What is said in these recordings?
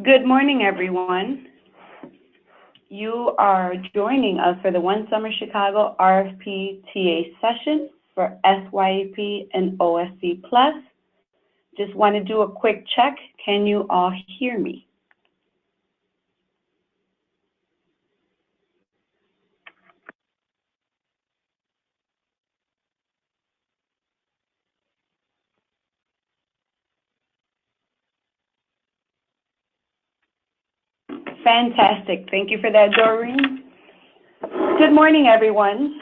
Good morning, everyone. You are joining us for the One Summer Chicago RFP TA session for SYEP and OSC+. Just want to do a quick check. Can you all hear me? Fantastic. Thank you for that, Doreen. Good morning, everyone.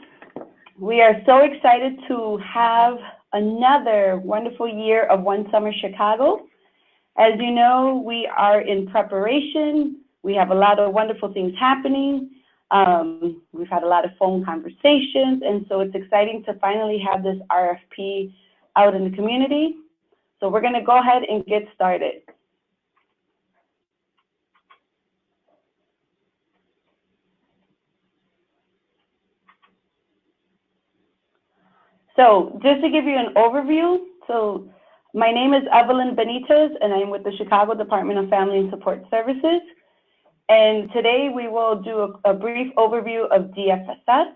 We are so excited to have another wonderful year of One Summer Chicago. As you know, we are in preparation. We have a lot of wonderful things happening. We've had a lot of phone conversations, and so it's exciting to finally have this RFP out in the community. So we're going to go ahead and get started. So just to give you an overview, so my name is Evelyn Benitez, and I'm with the Chicago Department of Family and Support Services. And today we will do a brief overview of DFSS,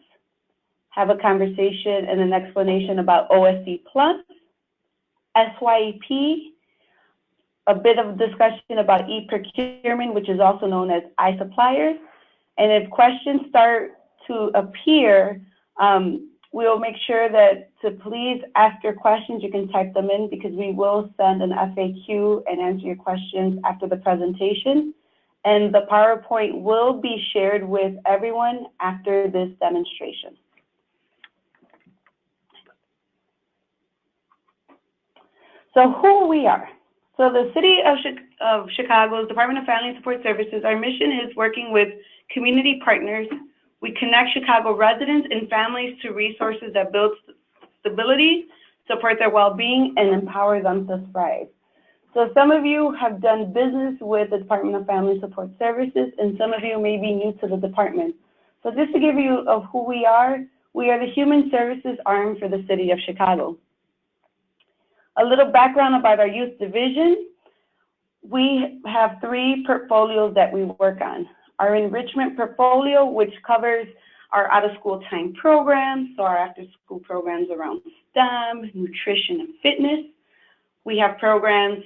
have a conversation and an explanation about OSC+, SYEP, a bit of discussion about e-procurement, which is also known as iSuppliers. And if questions start to appear, we'll make sure that to please ask your questions. You can type them in because we will send an FAQ and answer your questions after the presentation. And the PowerPoint will be shared with everyone after this demonstration. So who we are. So the City of Chicago's Department of Family and Support Services, our mission is working with community partners. We connect Chicago residents and families to resources that build stability, support their well-being, and empower them to thrive. So some of you have done business with the Department of Family and Support Services, and some of you may be new to the department. So just to give you of who we are the human services arm for the City of Chicago. A little background about our youth division. We have 3 portfolios that we work on. Our enrichment portfolio, which covers our out-of-school time programs, so our after-school programs around STEM, nutrition, and fitness. We have programs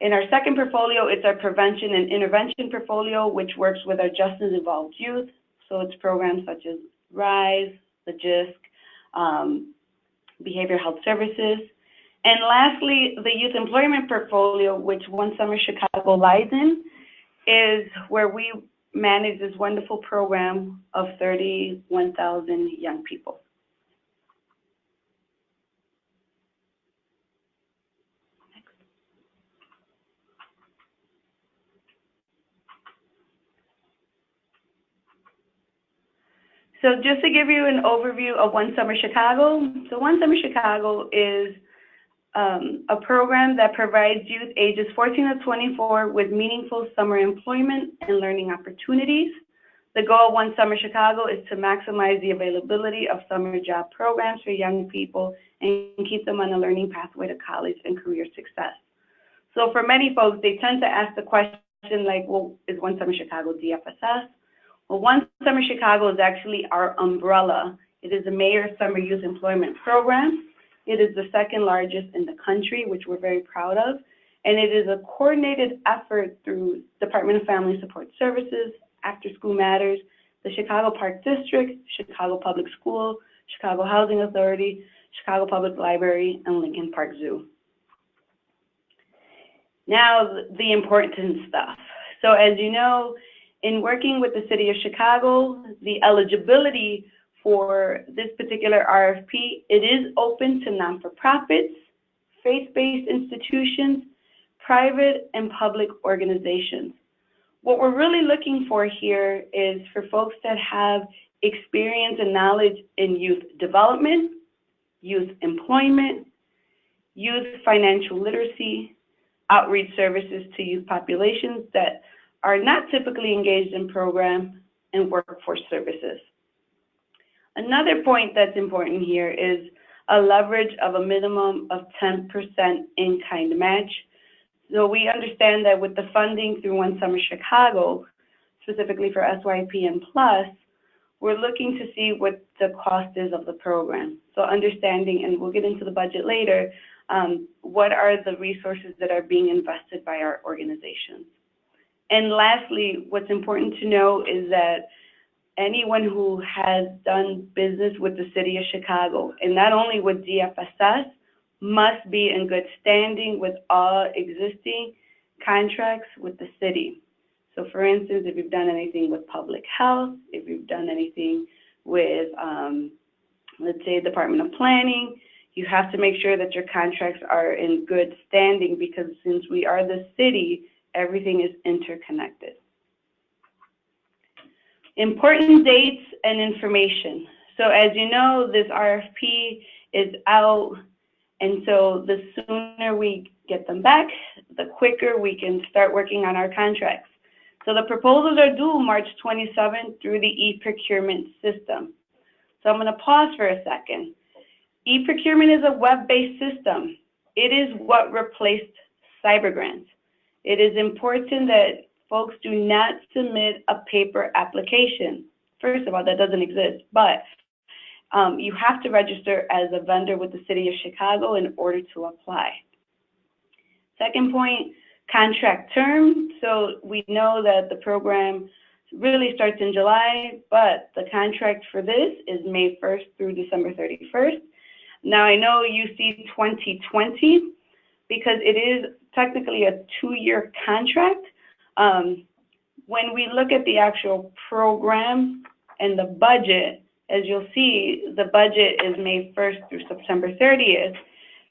in our second portfolio. It's our prevention and intervention portfolio, which works with our justice-involved youth. So it's programs such as RISE, the JISC, Behavioral Health Services. And lastly, the youth employment portfolio, which One Summer Chicago lies in, is where we manage this wonderful program of 31,000 young people. So just to give you an overview of One Summer Chicago. So One Summer Chicago is a program that provides youth ages 14 to 24 with meaningful summer employment and learning opportunities. The goal of One Summer Chicago is to maximize the availability of summer job programs for young people and keep them on a learning pathway to college and career success. So for many folks, they tend to ask the question like, well, is One Summer Chicago DFSS? Well, One Summer Chicago is actually our umbrella. It is the Mayor's Summer Youth Employment Program. It is the second largest in the country, which we're very proud of. And it is a coordinated effort through Department of Family and Support Services, After School Matters, the Chicago Park District, Chicago Public School, Chicago Housing Authority, Chicago Public Library, and Lincoln Park Zoo. Now, the important stuff. So as you know, in working with the City of Chicago, the eligibility for this particular RFP, it is open to non-for-profits, faith-based institutions, private and public organizations. What we're really looking for here is for folks that have experience and knowledge in youth development, youth employment, youth financial literacy, outreach services to youth populations that are not typically engaged in program and workforce services. Another point that's important here is a leverage of a minimum of 10% in-kind match. So we understand that with the funding through One Summer Chicago, specifically for SYEP and Plus, we're looking to see what the cost is of the program. So understanding, and we'll get into the budget later, what are the resources that are being invested by our organizations. And lastly, what's important to know is that anyone who has done business with the City of Chicago, and not only with DFSS, must be in good standing with all existing contracts with the city. So for instance, if you've done anything with public health, if you've done anything with, let's say, Department of Planning, you have to make sure that your contracts are in good standing, because since we are the city, everything is interconnected. Important dates and information. So as you know, this RFP is out, and so the sooner we get them back, the quicker we can start working on our contracts. So the proposals are due March 27th through the e-procurement system. So I'm going to pause for a second. E-procurement is a web-based system. It is what replaced cyber grants. It is important that folks do not submit a paper application. First of all, that doesn't exist, but you have to register as a vendor with the City of Chicago in order to apply. Second point, contract term. So we know that the program really starts in July, but the contract for this is May 1st through December 31st. Now I know you see 2020 because it is technically a 2-year contract. When we look at the actual program and the budget, as you'll see, the budget is May 1st through September 30th,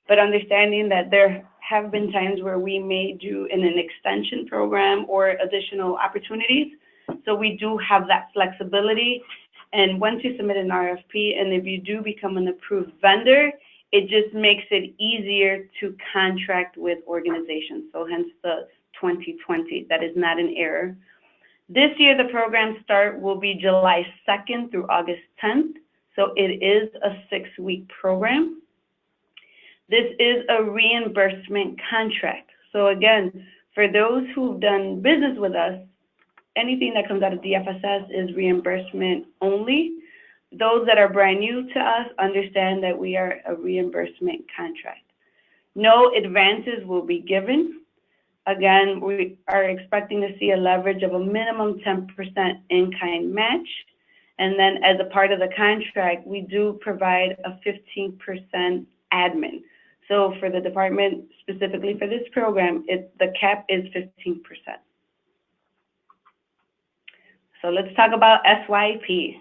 but understanding that there have been times where we may do in an extension program or additional opportunities. So we do have that flexibility. And once you submit an RFP, and if you do become an approved vendor, it just makes it easier to contract with organizations. So hence the 2020, that is not an error. This year, the program start will be July 2nd through August 10th. So it is a 6-week program. This is a reimbursement contract. So again, for those who've done business with us, anything that comes out of DFSS is reimbursement only. Those that are brand new to us understand that we are a reimbursement contract. No advances will be given. Again, we are expecting to see a leverage of a minimum 10% in-kind match. And then as a part of the contract, we do provide a 15% admin. So for the department, specifically for this program, the cap is 15%. So let's talk about SYEP.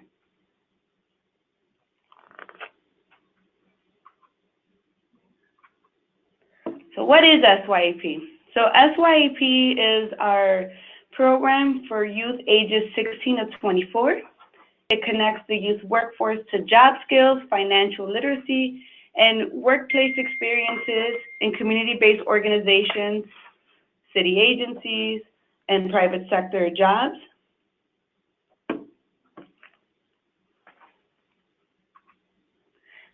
So what is SYEP? So SYEP is our program for youth ages 16 to 24. It connects the youth workforce to job skills, financial literacy, and workplace experiences in community-based organizations, city agencies, and private sector jobs.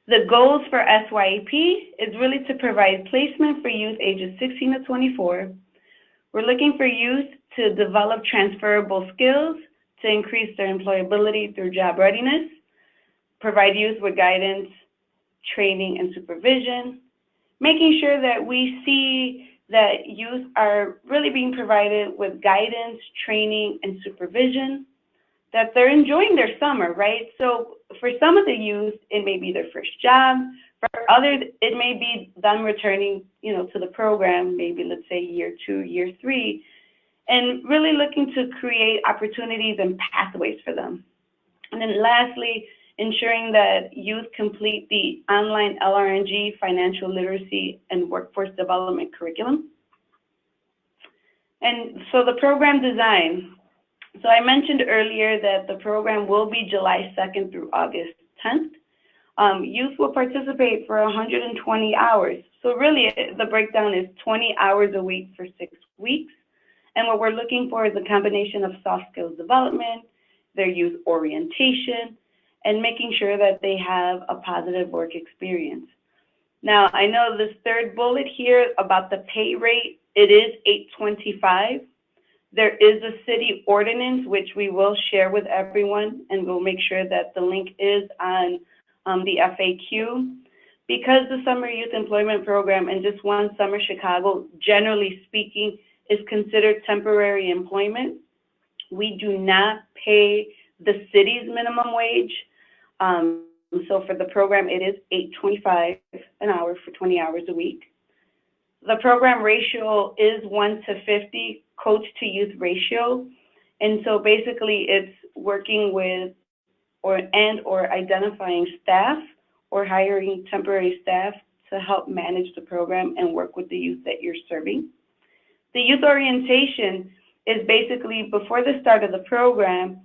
The goals for SYEP is really to provide placement for youth ages 16 to 24. We're looking for youth to develop transferable skills to increase their employability through job readiness, provide youth with guidance, training, and supervision, making sure that we see that youth are really being provided with guidance, training, and supervision, that they're enjoying their summer, right? So for some of the youth, it may be their first job. For others, it may be them returning, to the program, maybe let's say year 2, year 3, and really looking to create opportunities and pathways for them. And then lastly, ensuring that youth complete the online LRNG financial literacy and workforce development curriculum. And so the program design. So I mentioned earlier that the program will be July 2nd through August 10th. Youth will participate for 120 hours. So really the breakdown is 20 hours a week for 6 weeks. And what we're looking for is a combination of soft skills development, their youth orientation, and making sure that they have a positive work experience. Now, I know this third bullet here about the pay rate It is 825. There is a city ordinance, which we will share with everyone, and we'll make sure that the link is on the FAQ. Because the Summer Youth Employment Program and Just One Summer Chicago, generally speaking, is considered temporary employment, we do not pay the city's minimum wage. So for the program, it is $8.25 an hour for 20 hours a week. The program ratio is 1 to 50, coach to youth ratio. And so basically it's working with or identifying staff or hiring temporary staff to help manage the program and work with the youth that you're serving. The youth orientation is basically before the start of the program,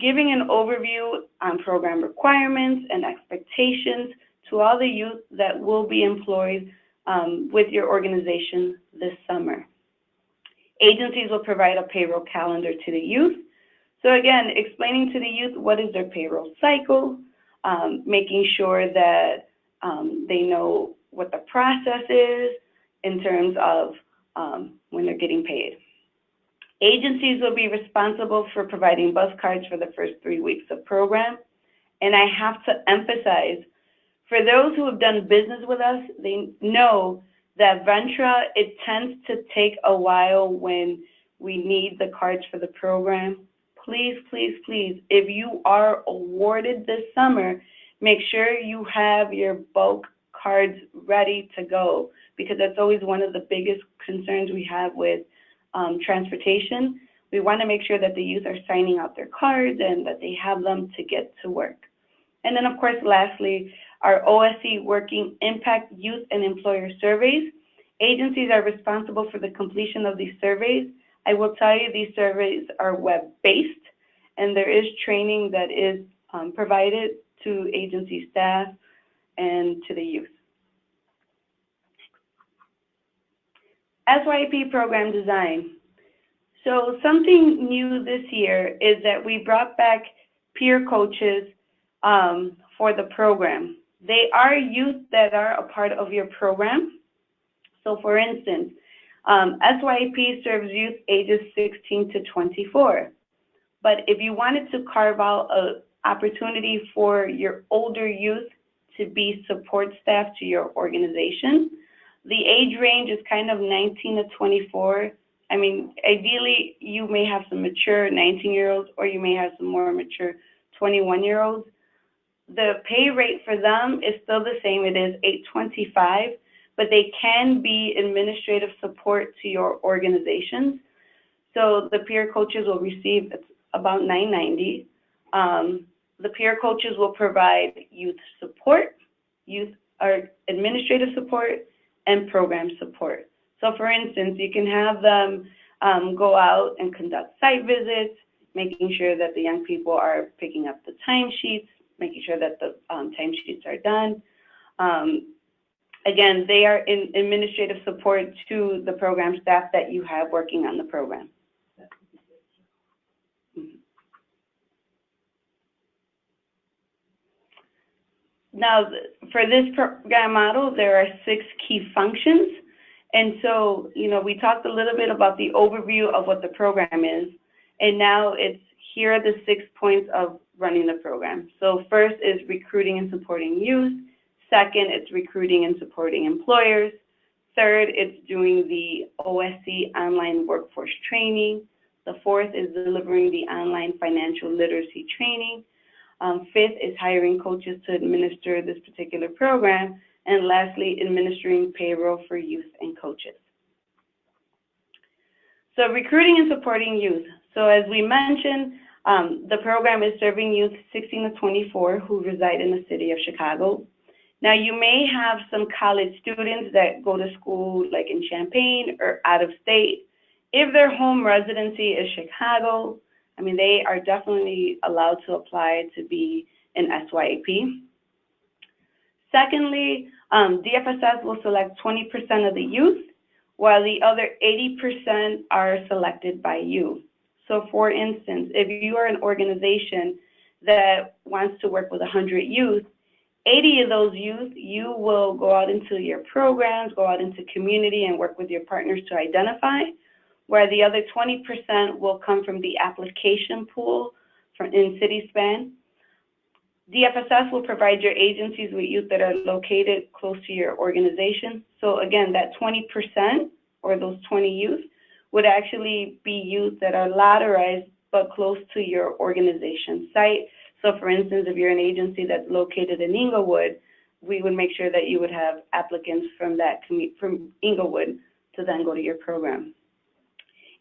giving an overview on program requirements and expectations to all the youth that will be employed with your organization this summer. Agencies will provide a payroll calendar to the youth. So again, explaining to the youth what is their payroll cycle, making sure that they know what the process is in terms of when they're getting paid. Agencies will be responsible for providing bus cards for the first 3 weeks of program. And I have to emphasize, for those who have done business with us, they know that Ventra, it tends to take a while when we need the cards for the program. Please, please, please, if you are awarded this summer, make sure you have your bulk cards ready to go, because that's always one of the biggest concerns we have with transportation. We want to make sure that the youth are signing out their cards and that they have them to get to work. And then, of course, lastly, our OSC Working Impact Youth and Employer Surveys. Agencies are responsible for the completion of these surveys. I will tell you these surveys are web-based, and there is training that is provided to agency staff and to the youth. SYEP Program Design. So something new this year is that we brought back peer coaches for the program. They are youth that are a part of your program. So for instance, SYEP serves youth ages 16 to 24. But if you wanted to carve out an opportunity for your older youth to be support staff to your organization, the age range is kind of 19 to 24. I mean, ideally, you may have some mature 19-year-olds or you may have some more mature 21-year-olds. The pay rate for them is still the same. It is $8.25, but they can be administrative support to your organizations. So the peer coaches will receive about $9.90. The peer coaches will provide youth support, administrative support, and program support. So for instance, you can have them go out and conduct site visits, making sure that the young people are picking up the timesheets, making sure that the timesheets are done. Again, they are in administrative support to the program staff that you have working on the program. Now, for this program model, there are 6 key functions. And so, we talked a little bit about the overview of what the program is. And now here are the 6 points of running the program. So first is recruiting and supporting youth. Second, it's recruiting and supporting employers. Third, it's doing the OSC online workforce training. The fourth is delivering the online financial literacy training. Fifth is hiring coaches to administer this particular program. And lastly, administering payroll for youth and coaches. So recruiting and supporting youth. So as we mentioned, the program is serving youth 16 to 24 who reside in the city of Chicago. Now, you may have some college students that go to school like in Champaign or out of state. If their home residency is Chicago, I mean, they are definitely allowed to apply to be an SYEP. Secondly, DFSS will select 20% of the youth, while the other 80% are selected by you. So for instance, if you are an organization that wants to work with 100 youth, 80 of those youth, you will go out into your programs, go out into community and work with your partners to identify, where the other 20% will come from the application pool in CitySpan. DFSS will provide your agencies with youth that are located close to your organization. So again, that 20% or those 20 youth would actually be youth that are lateralized but close to your organization site. So for instance, if you're an agency that's located in Inglewood, we would make sure that you would have applicants from from Inglewood to then go to your program.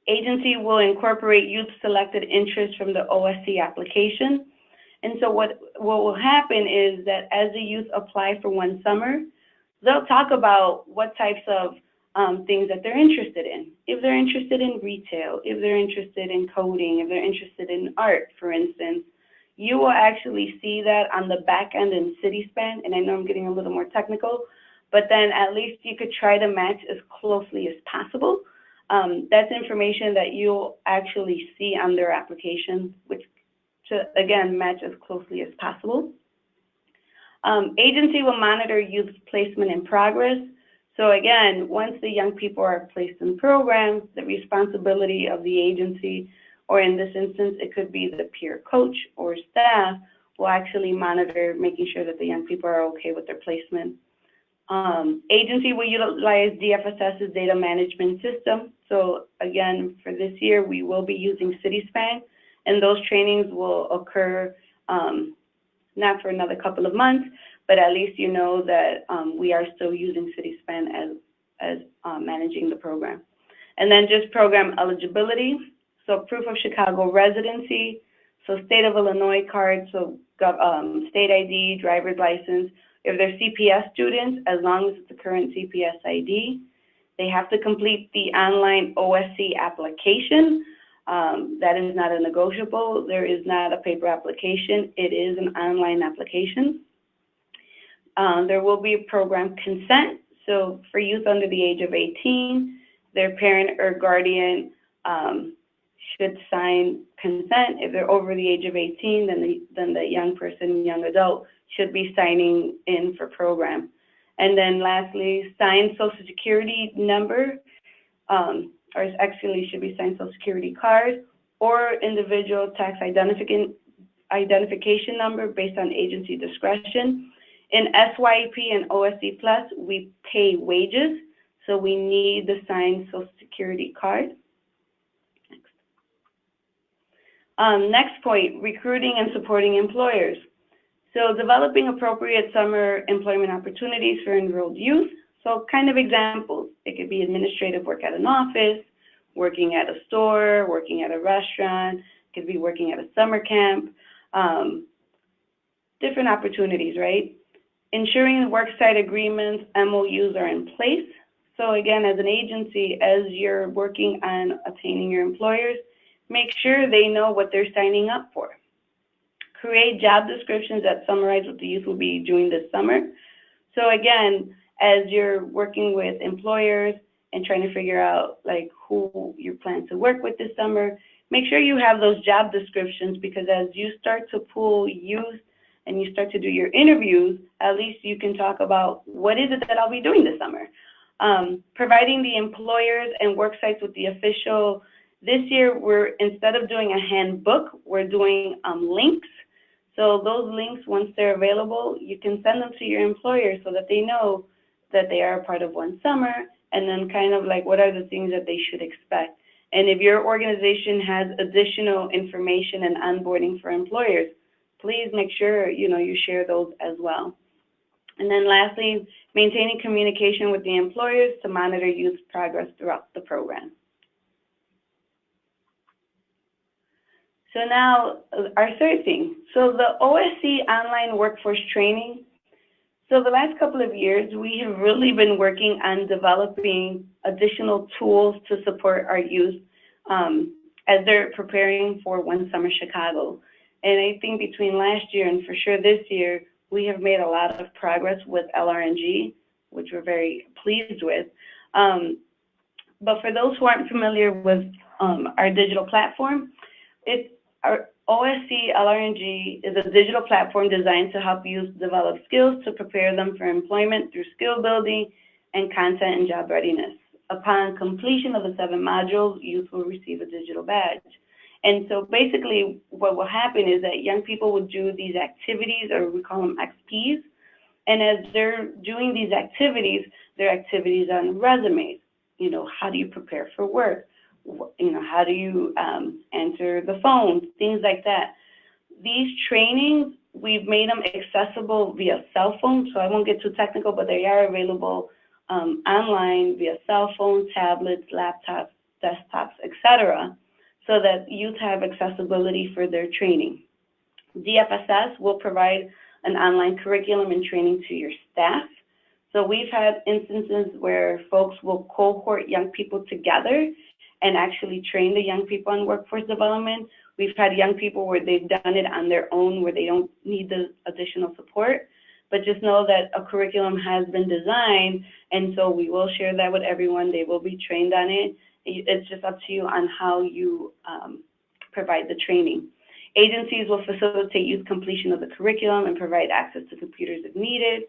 Agency will incorporate youth selected interest from the OSC application. And so what will happen is that as the youth apply for one summer, they'll talk about what types of things that they're interested in. If they're interested in retail, if they're interested in coding, if they're interested in art, for instance, you will actually see that on the back end in CitySpan. And I know I'm getting a little more technical, but then at least you could try to match as closely as possible. That's information that you'll actually see on their application, which to, again, match as closely as possible. Agency will monitor youth placement in progress. So again, once the young people are placed in programs, the responsibility of the agency, or in this instance, it could be the peer coach or staff, will actually monitor, making sure that the young people are okay with their placement. Agency will utilize DFSS's data management system. So again, for this year, we will be using CitySpan, and those trainings will occur not for another couple of months, but at least you know that we are still using CitySpan as managing the program. And then just program eligibility. So proof of Chicago residency, so state of Illinois card, so state ID, driver's license. If they're CPS students, as long as it's a current CPS ID, they have to complete the online OSC application. That is not a negotiable. There is not a paper application. It is an online application. There will be a program consent. So for youth under the age of 18, their parent or guardian should sign consent. If they're over the age of 18, then the young person, young adult, should be signing in for program. And then lastly, signed Social Security number, or actually should be signed Social Security card, or individual tax identification number based on agency discretion. In SYEP and OSC+, we pay wages, so we need the signed Social Security card. Next point, recruiting and supporting employers. So developing appropriate summer employment opportunities for enrolled youth. So kind of examples, it could be administrative work at an office, working at a store, working at a restaurant, it could be working at a summer camp, different opportunities, right? Ensuring worksite agreements, MOUs are in place. So again, as an agency, as you're working on obtaining your employers, make sure they know what they're signing up for. Create job descriptions that summarize what the youth will be doing this summer. So again, as you're working with employers and trying to figure out like who you plan to work with this summer, make sure you have those job descriptions, because as you start to pull youth and you start to do your interviews, at least you can talk about what is it that I'll be doing this summer. Providing the employers and work sites with the official, this year instead of doing a handbook, we're doing links. So those links, once they're available, you can send them to your employer so that they know that they are a part of One Summer, and then kind of like what are the things that they should expect. And if your organization has additional information and onboarding for employers, please make sure you share those as well. And then lastly, maintaining communication with the employers to monitor youth progress throughout the program. So now our third thing, so the OSC online workforce training. So the last couple of years, we have really been working on developing additional tools to support our youth as they're preparing for One Summer Chicago. And I think between last year and for sure this year, we have made a lot of progress with LRNG, which we're very pleased with. But for those who aren't familiar with our digital platform, OSC LRNG is a digital platform designed to help youth develop skills to prepare them for employment through skill building and content and job readiness. Upon completion of the 7 modules, youth will receive a digital badge. And so basically what will happen is that young people will do these activities, or we call them XPs, and as they're doing these activities, they're activities on resumes. You know, how do you prepare for work? You know, how do you answer the phone? Things like that. These trainings, we've made them accessible via cell phone, so I won't get too technical, but they are available online via cell phone, tablets, laptops, desktops, etc., so that youth have accessibility for their training. DFSS will provide an online curriculum and training to your staff. So we've had instances where folks will cohort young people together and actually train the young people on workforce development. We've had young people where they've done it on their own, where they don't need the additional support. But just know that a curriculum has been designed, and so we will share that with everyone. They will be trained on it. It's just up to you on how you provide the training. Agencies will facilitate youth completion of the curriculum and provide access to computers if needed.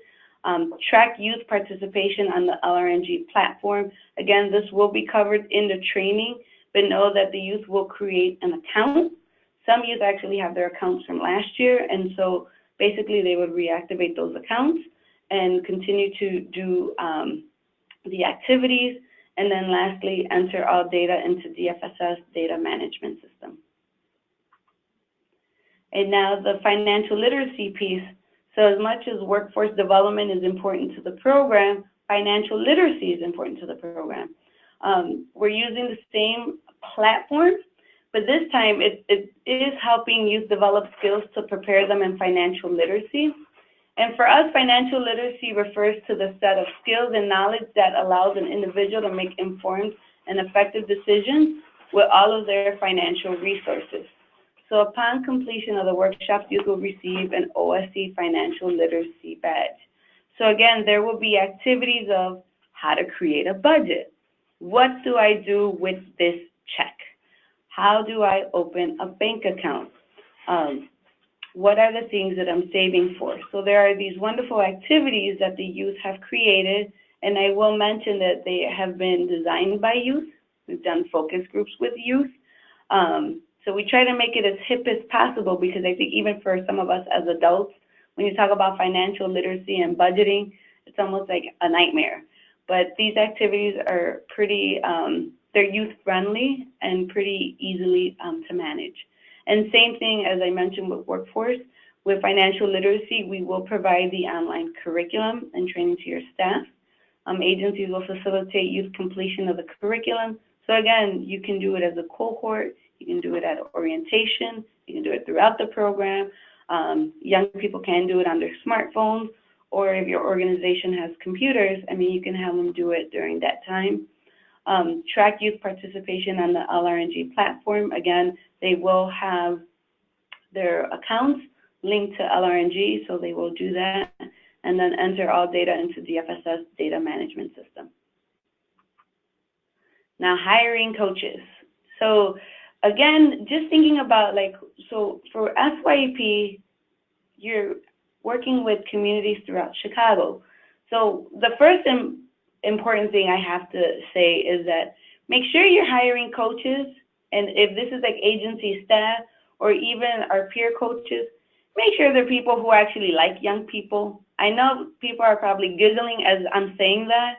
Track youth participation on the LRNG platform. Again, this will be covered in the training, but know that the youth will create an account. Some youth actually have their accounts from last year, and so basically they would reactivate those accounts and continue to do the activities. And then lastly, enter all data into DFSS data management system. And now the financial literacy piece. So as much as workforce development is important to the program, financial literacy is important to the program. We're using the same platform, but this time it is helping youth develop skills to prepare them in financial literacy. And for us, financial literacy refers to the set of skills and knowledge that allows an individual to make informed and effective decisions with all of their financial resources. So upon completion of the workshops, youth will receive an OSC financial literacy badge. So again, there will be activities of how to create a budget. What do I do with this check? How do I open a bank account? What are the things that I'm saving for? So there are these wonderful activities that the youth have created, and I will mention that they have been designed by youth. We've done focus groups with youth. So we try to make it as hip as possible, because I think even for some of us as adults, when you talk about financial literacy and budgeting, it's almost like a nightmare. But these activities are pretty, they're youth-friendly and pretty easily to manage. And same thing as I mentioned with workforce, with financial literacy, we will provide the online curriculum and training to your staff. Agencies will facilitate youth completion of the curriculum. So again, you can do it as a cohort, you can do it at orientation, you can do it throughout the program. Young people can do it on their smartphones, or if your organization has computers, I mean, you can have them do it during that time. Track youth participation on the LRNG platform. Again, they will have their accounts linked to LRNG, so they will do that, and then enter all data into DFSS data management system. Now, hiring coaches. So again, just thinking about so for SYEP, you're working with communities throughout Chicago. So the first important thing I have to say is that make sure you're hiring coaches, and if this is like agency staff or even our peer coaches, make sure they're people who actually like young people. I know people are probably giggling as I'm saying that,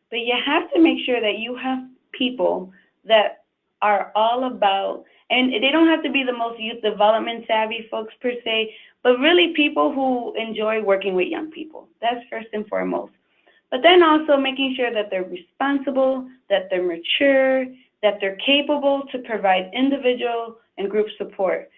but you have to make sure that you have people that are all about, and they don't have to be the most youth development savvy folks per se, but really people who enjoy working with young people. That's first and foremost. But then also making sure that they're responsible, that they're mature, that they're capable to provide individual and group support,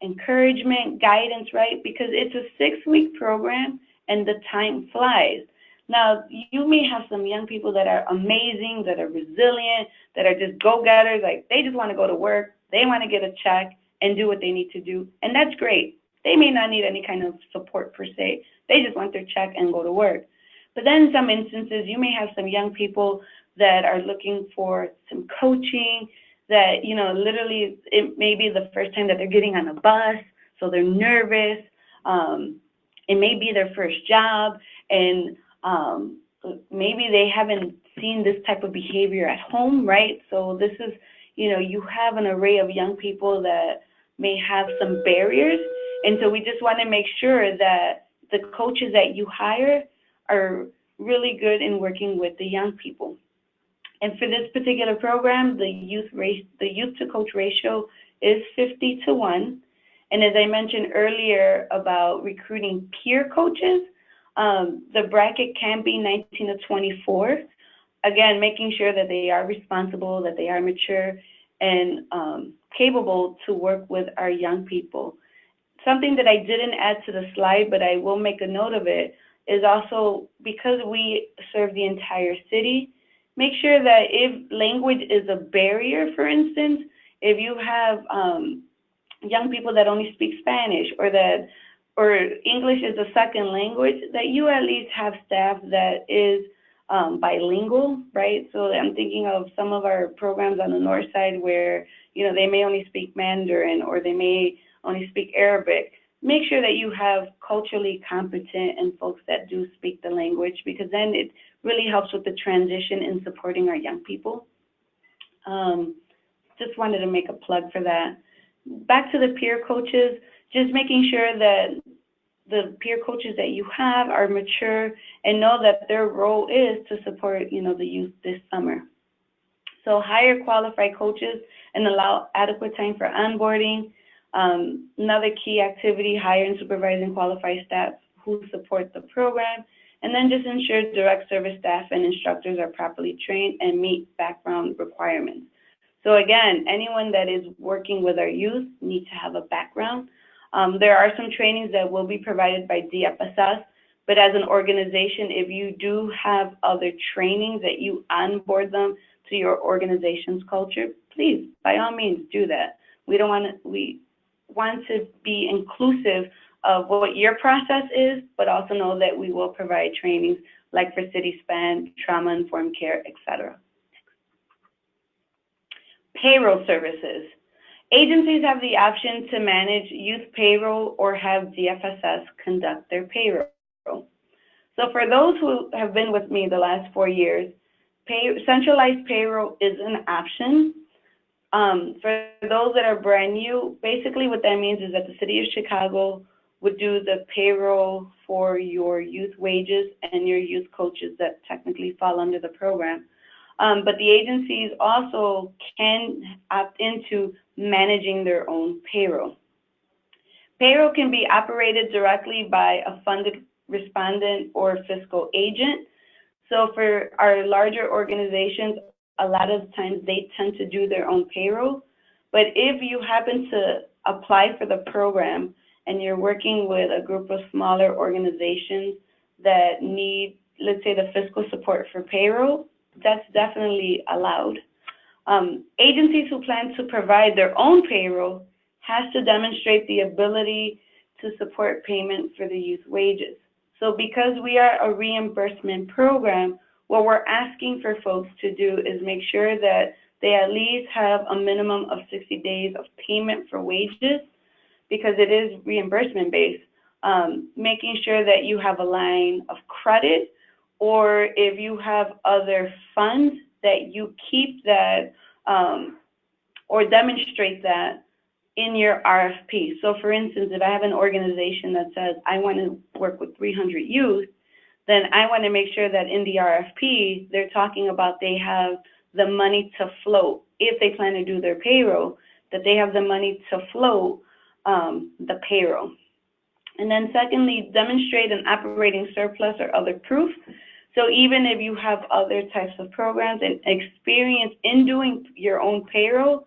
encouragement, guidance, right? Because it's a 6-week program and the time flies. Now, you may have some young people that are amazing, that are resilient, that are just go-getters, like they just want to go to work, they want to get a check and do what they need to do, and that's great. They may not need any kind of support per se. They just want their check and go to work. But then in some instances, you may have some young people that are looking for some coaching. that, you know, literally it may be the first time that they're getting on a bus, so they're nervous. It may be their first job, and maybe they haven't seen this type of behavior at home, right? So this is, you know, you have an array of young people that may have some barriers, and so we just want to make sure that the coaches that you hire are really good in working with the young people. And for this particular program, the youth to coach ratio is 50-1. And as I mentioned earlier about recruiting peer coaches, the bracket can be 19 to 24. Again, making sure that they are responsible, that they are mature, and capable to work with our young people. Something that I didn't add to the slide, but I will make a note of it, is also because we serve the entire city, make sure that if language is a barrier, for instance, if you have young people that only speak Spanish or English is a second language, that you at least have staff that is bilingual, right? So I'm thinking of some of our programs on the north side where, you know, they may only speak Mandarin or they may only speak Arabic. Make sure that you have culturally competent and folks that do speak the language, because then it really helps with the transition in supporting our young people. Just wanted to make a plug for that. Back to the peer coaches, just making sure that the peer coaches that you have are mature and know that their role is to support, you know, the youth this summer. So hire qualified coaches and allow adequate time for onboarding. Another key activity, hire and supervise and qualified staff who support the program. And then just ensure direct service staff and instructors are properly trained and meet background requirements. So again, anyone that is working with our youth needs to have a background. There are some trainings that will be provided by DFSS, but as an organization, if you do have other trainings that you onboard them to your organization's culture, please, by all means, do that. We want to be inclusive of what your process is, but also know that we will provide trainings like for City Span, trauma-informed care, etc. Payroll services. Agencies have the option to manage youth payroll or have DFSS conduct their payroll. So for those who have been with me the last 4 years, centralized payroll is an option. For those that are brand new, basically what that means is that the City of Chicago would do the payroll for your youth wages and your youth coaches that technically fall under the program. But the agencies also can opt into managing their own payroll. Payroll can be operated directly by a funded respondent or fiscal agent. So for our larger organizations, a lot of times they tend to do their own payroll. But if you happen to apply for the program and you're working with a group of smaller organizations that need, let's say, the fiscal support for payroll, that's definitely allowed. Agencies who plan to provide their own payroll has to demonstrate the ability to support payment for the youth wages. So because we are a reimbursement program, what we're asking for folks to do is make sure that they at least have a minimum of 60 days of payment for wages, because it is reimbursement based. Making sure that you have a line of credit, or if you have other funds, that you keep that or demonstrate that in your RFP. So for instance, if I have an organization that says, I want to work with 300 youth, then I want to make sure that in the RFP, they're talking about they have the money to float. If they plan to do their payroll, that they have the money to float the payroll. And then secondly, demonstrate an operating surplus or other proof. So even if you have other types of programs and experience in doing your own payroll,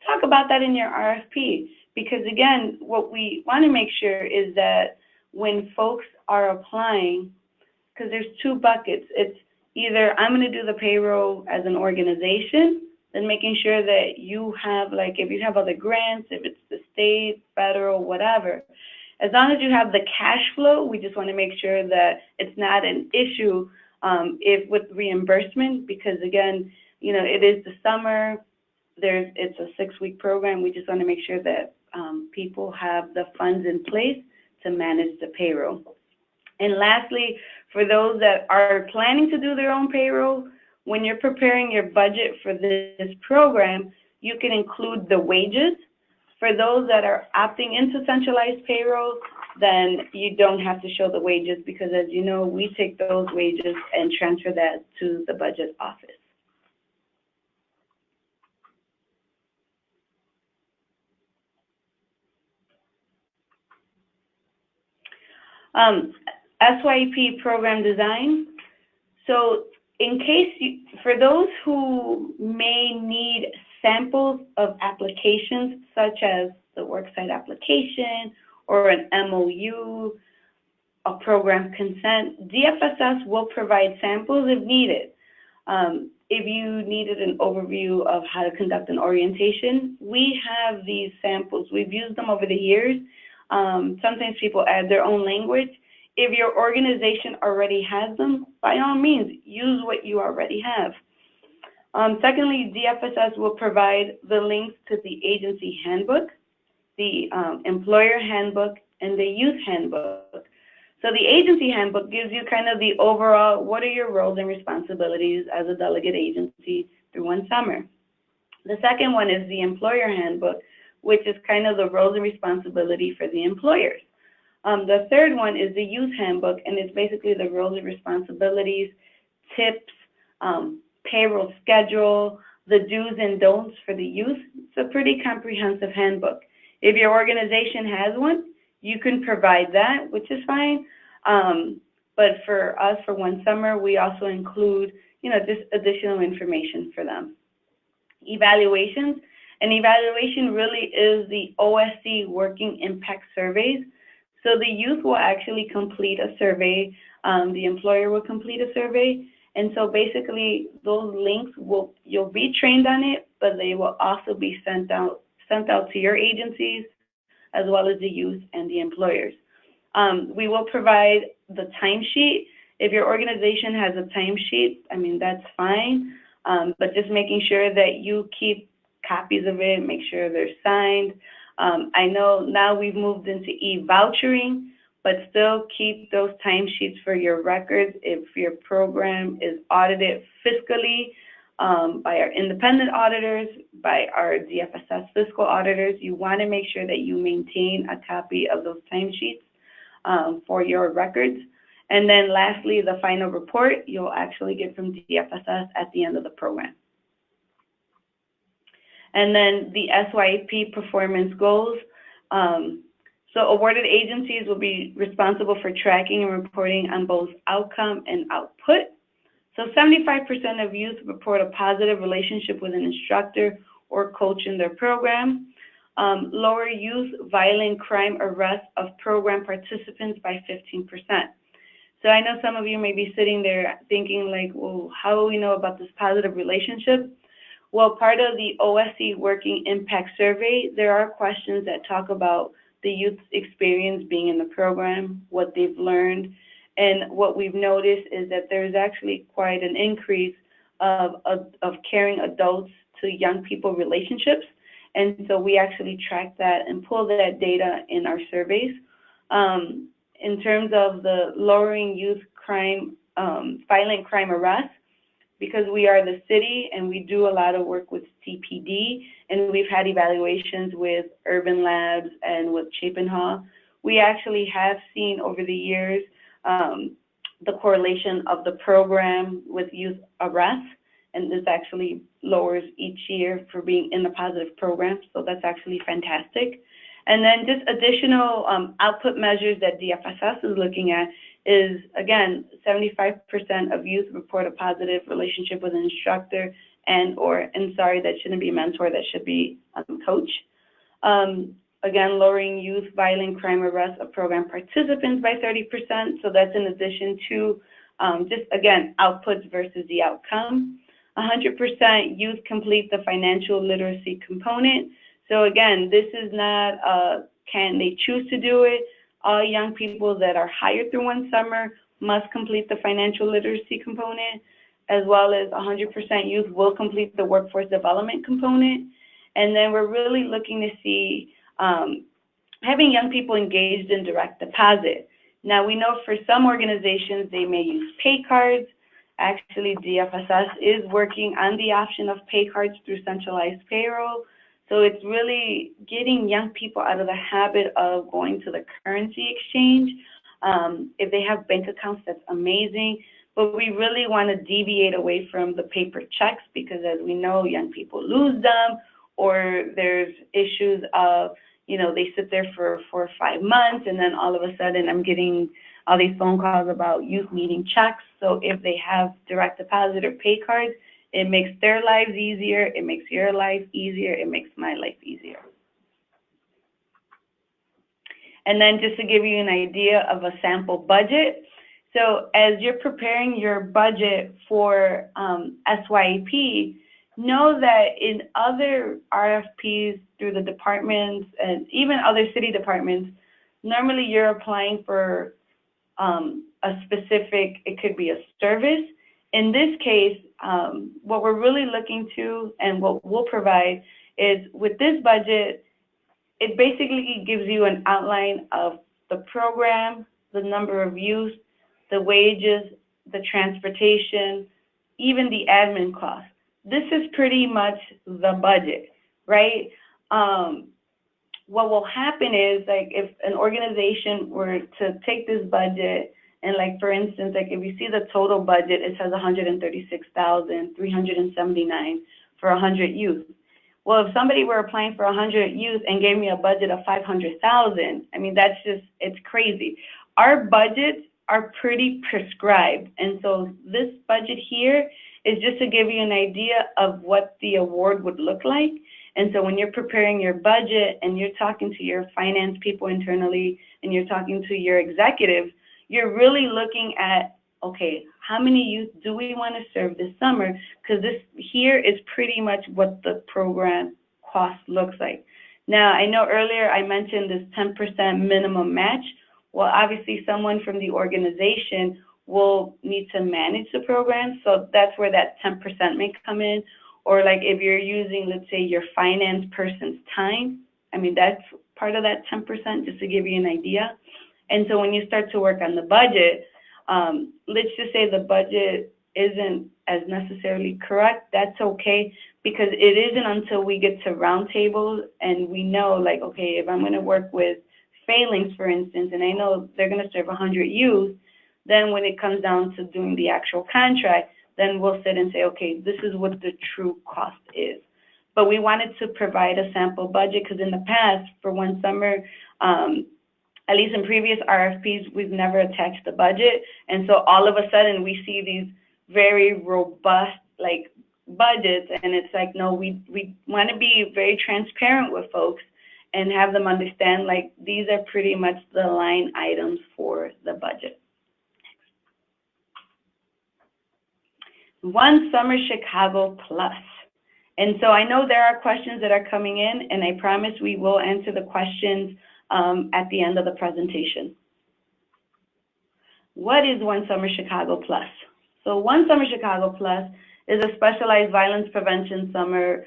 talk about that in your RFP. Because again, what we want to make sure is that when folks are applying, because there's two buckets, it's either I'm going to do the payroll as an organization, then making sure that you have, like, if you have other grants, if it's the state, federal, whatever, as long as you have the cash flow, we just want to make sure that it's not an issue if with reimbursement, because again, you know, it is the summer, it's a 6-week program. We just want to make sure that people have the funds in place to manage the payroll. And lastly, for those that are planning to do their own payroll, when you're preparing your budget for this program, you can include the wages. For those that are opting into centralized payroll, then you don't have to show the wages because, as you know, we take those wages and transfer that to the budget office. SYEP Program Design. So in case for those who may need samples of applications, such as the worksite application or an MOU, a program consent, DFSS will provide samples if needed. If you needed an overview of how to conduct an orientation, we have these samples. We've used them over the years. Sometimes people add their own language. If your organization already has them, by all means, use what you already have. Secondly, DFSS will provide the links to the agency handbook, the employer handbook, and the youth handbook. So the agency handbook gives you kind of the overall, what are your roles and responsibilities as a delegate agency through one summer. The second one is the employer handbook, which is kind of the roles and responsibility for the employers. The third one is the youth handbook, and it's basically the roles and responsibilities, tips, payroll schedule, the do's and don'ts for the youth. It's a pretty comprehensive handbook. If your organization has one, you can provide that, which is fine. But for us, for one summer, we also include, just additional information for them. Evaluations. An evaluation really is the OSC working impact surveys. So the youth will actually complete a survey. The employer will complete a survey. And so basically those links you'll be trained on it, but they will also be sent out to your agencies as well as the youth and the employers. We will provide the timesheet. If your organization has a timesheet, that's fine. But just making sure that you keep copies of it, make sure they're signed. I know now we've moved into e-vouchering, but still keep those timesheets for your records. If your program is audited fiscally by our independent auditors, by our DFSS fiscal auditors, you want to make sure that you maintain a copy of those timesheets for your records. And then lastly, the final report you'll actually get from DFSS at the end of the program. And then the SYEP performance goals. So awarded agencies will be responsible for tracking and reporting on both outcome and output. So 75% of youth report a positive relationship with an instructor or coach in their program. Lower youth violent crime arrest of program participants by 15%. So I know some of you may be sitting there thinking like, well, how do we know about this positive relationship? Well, part of the OSC Working Impact Survey, there are questions that talk about the youth's experience being in the program, what they've learned, and what we've noticed is that there's actually quite an increase of caring adults to young people relationships. And so we actually track that and pull that data in our surveys. In terms of the lowering youth crime, violent crime arrests, because we are the city and we do a lot of work with CPD, and we've had evaluations with Urban Labs and with Chapin Hall, we actually have seen over the years the correlation of the program with youth arrests, and this actually lowers each year for being in the positive program, so that's actually fantastic. And then just additional output measures that DFSS is looking at is, again, 75% of youth report a positive relationship with an instructor and sorry, that shouldn't be mentor, that should be coach. Again, lowering youth violent crime arrests of program participants by 30%. So that's in addition to just, again, outputs versus the outcome. 100% youth complete the financial literacy component. So again, this is not can they choose to do it. All young people that are hired through one summer must complete the financial literacy component. as well as 100% youth will complete the workforce development component. And then we're really looking to see having young people engaged in direct deposit. Now, we know for some organizations, they may use pay cards. Actually, DFSS is working on the option of pay cards through centralized payroll. So it's really getting young people out of the habit of going to the currency exchange. If they have bank accounts, that's amazing. But we really want to deviate away from the paper checks because, as we know, young people lose them, or there's issues of, you know, they sit there for 4 or 5 months, and then all of a sudden I'm getting all these phone calls about youth needing checks. So if they have direct deposit or pay cards, it makes their lives easier, it makes your life easier, it makes my life easier. And then just to give you an idea of a sample budget, so as you're preparing your budget for SYEP, know that in other RFPs through the departments and even other city departments, normally you're applying for a specific, it could be a service. In this case, what we're really looking to and what we'll provide is with this budget, it basically gives you an outline of the program, the number of youth, the wages, the transportation, even the admin costs. This is pretty much the budget, right? What will happen is, like, if an organization were to take this budget and, like, for instance, like if you see the total budget, it says 136,379 for 100 youth. Well, if somebody were applying for 100 youth and gave me a budget of 500,000, I mean, that's just, it's crazy. Our budgets are pretty prescribed. And so this budget here is just to give you an idea of what the award would look like. And so when you're preparing your budget and you're talking to your finance people internally and you're talking to your executives, you're really looking at, okay, how many youth do we want to serve this summer? Because this here is pretty much what the program cost looks like. Now, I know earlier I mentioned this 10% minimum match. Well, obviously someone from the organization will need to manage the program, so that's where that 10% may come in. Or like if you're using, let's say, your finance person's time, I mean, that's part of that 10%, just to give you an idea. And so when you start to work on the budget, let's just say the budget isn't as necessarily correct, that's okay, because it isn't until we get to roundtables and we know, like, okay, if I'm going to work with Failings, for instance, and I know they're going to serve 100 youth, then when it comes down to doing the actual contract, then we'll sit and say, okay, this is what the true cost is. But we wanted to provide a sample budget because in the past, for one summer, at least in previous RFPs, we've never attached the budget. And so all of a sudden we see these very robust, like, budgets, and it's like, no, we want to be very transparent with folks and have them understand, like, these are pretty much the line items for the budget. One Summer Chicago Plus. And so I know there are questions that are coming in, and I promise we will answer the questions at the end of the presentation. What is One Summer Chicago Plus? So One Summer Chicago Plus is a specialized violence prevention summer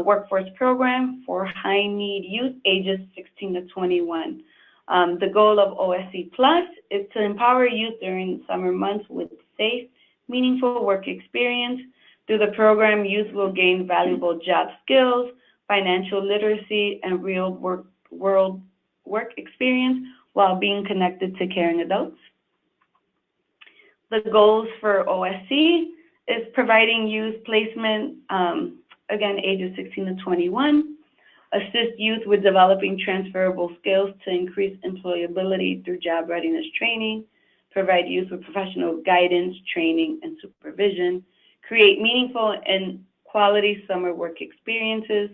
workforce program for high-need youth ages 16 to 21. The goal of OSC Plus is to empower youth during summer months with safe, meaningful work experience. Through the program, youth will gain valuable job skills, financial literacy, and real-world work experience while being connected to caring adults. The goals for OSC is providing youth placement, again, ages 16 to 21, assist youth with developing transferable skills to increase employability through job readiness training, provide youth with professional guidance, training, and supervision, create meaningful and quality summer work experiences,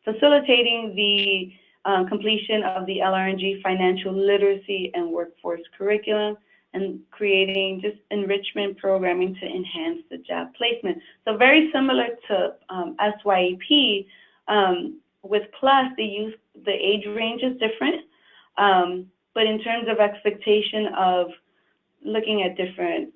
facilitating the completion of the LRNG financial literacy and workforce curriculum, and creating just enrichment programming to enhance the job placement. So very similar to SYEP, with Plus, the age range is different, but in terms of expectation of looking at different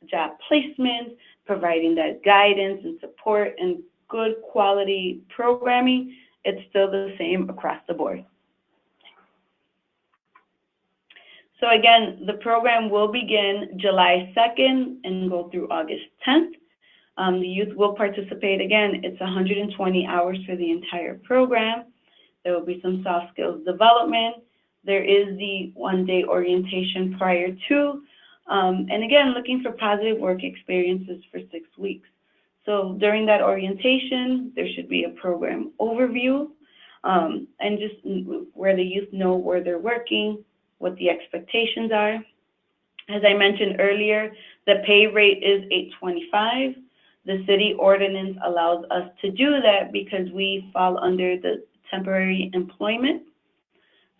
job placements, providing that guidance and support and good quality programming, it's still the same across the board. So again, the program will begin July 2nd and go through August 10th. The youth will participate. Again, it's 120 hours for the entire program. There will be some soft skills development. There is the one-day orientation prior to, and again, looking for positive work experiences for 6 weeks. So during that orientation, there should be a program overview, and just where the youth know where they're working, what the expectations are. As I mentioned earlier, the pay rate is $8.25. The city ordinance allows us to do that because we fall under the temporary employment.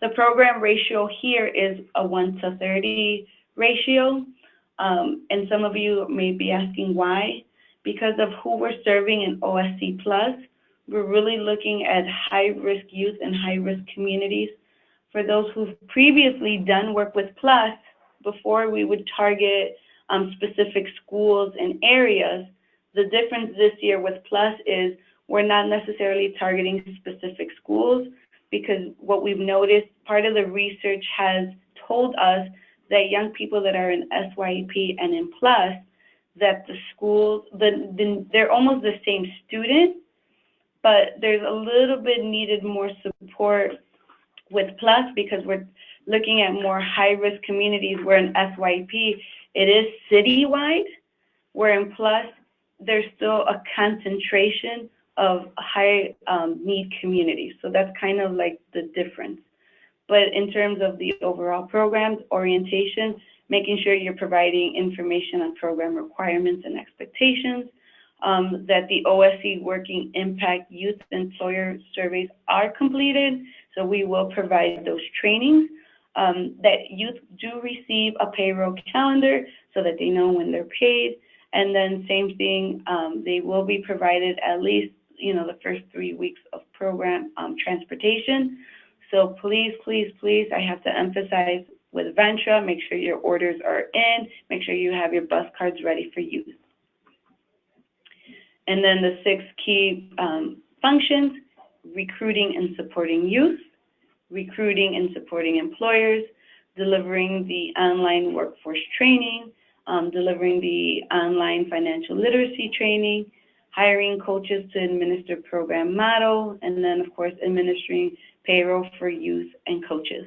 The program ratio here is a 1:30 ratio, and some of you may be asking why. Because of who we're serving in OSC+, we're really looking at high-risk youth and high-risk communities. For those who've previously done work with Plus, before we would target specific schools and areas, the difference this year with Plus is we're not necessarily targeting specific schools, because what we've noticed, part of the research has told us that young people that are in SYEP and in Plus, that the schools, they're almost the same student, but there's a little bit needed more support with Plus because we're looking at more high-risk communities, where in SYEP, it is citywide, where in Plus, there's still a concentration of high need communities. So that's kind of like the difference. But in terms of the overall programs, orientation, making sure you're providing information on program requirements and expectations, that the OSC Working Impact Youth Employer surveys are completed, so we will provide those trainings, that youth do receive a payroll calendar so that they know when they're paid, and then same thing, they will be provided at least, the first 3 weeks of program transportation. So please, please, please, I have to emphasize with Ventra, make sure your orders are in, make sure you have your bus cards ready for use. And then the 6 key functions: recruiting and supporting youth, recruiting and supporting employers, delivering the online workforce training, delivering the online financial literacy training, hiring coaches to administer program model, and then, of course, administering payroll for youth and coaches.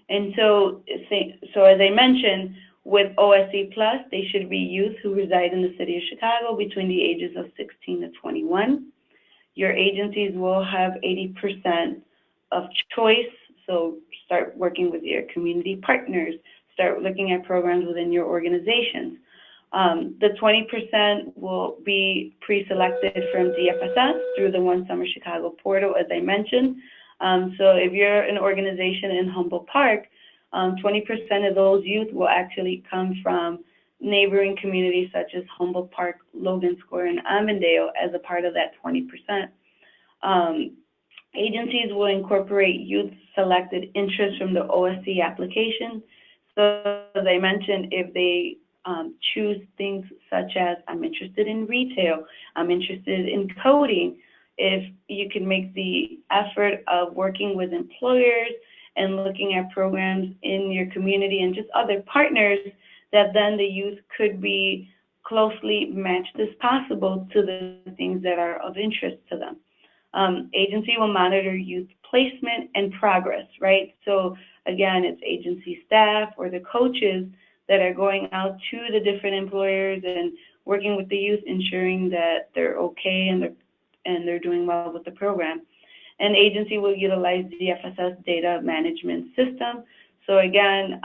And so as I mentioned, with OSC+, they should be youth who reside in the city of Chicago between the ages of 16 to 21. Your agencies will have 80% of choice, so start working with your community partners, start looking at programs within your organizations. The 20% will be pre-selected from DFSS through the One Summer Chicago portal, as I mentioned. So if you're an organization in Humboldt Park, 20% of those youth will actually come from neighboring communities such as Humboldt Park, Logan Square, and Avondale as a part of that 20%. Agencies will incorporate youth-selected interests from the OSC application. So as I mentioned, if they choose things such as, I'm interested in retail, I'm interested in coding, if you can make the effort of working with employers and looking at programs in your community and just other partners, that then the youth could be closely matched as possible to the things that are of interest to them. Agency will monitor youth placement and progress, right? So again, it's agency staff or the coaches that are going out to the different employers and working with the youth, ensuring that they're okay and they're doing well with the program. And agency will utilize the DFSS data management system. So again,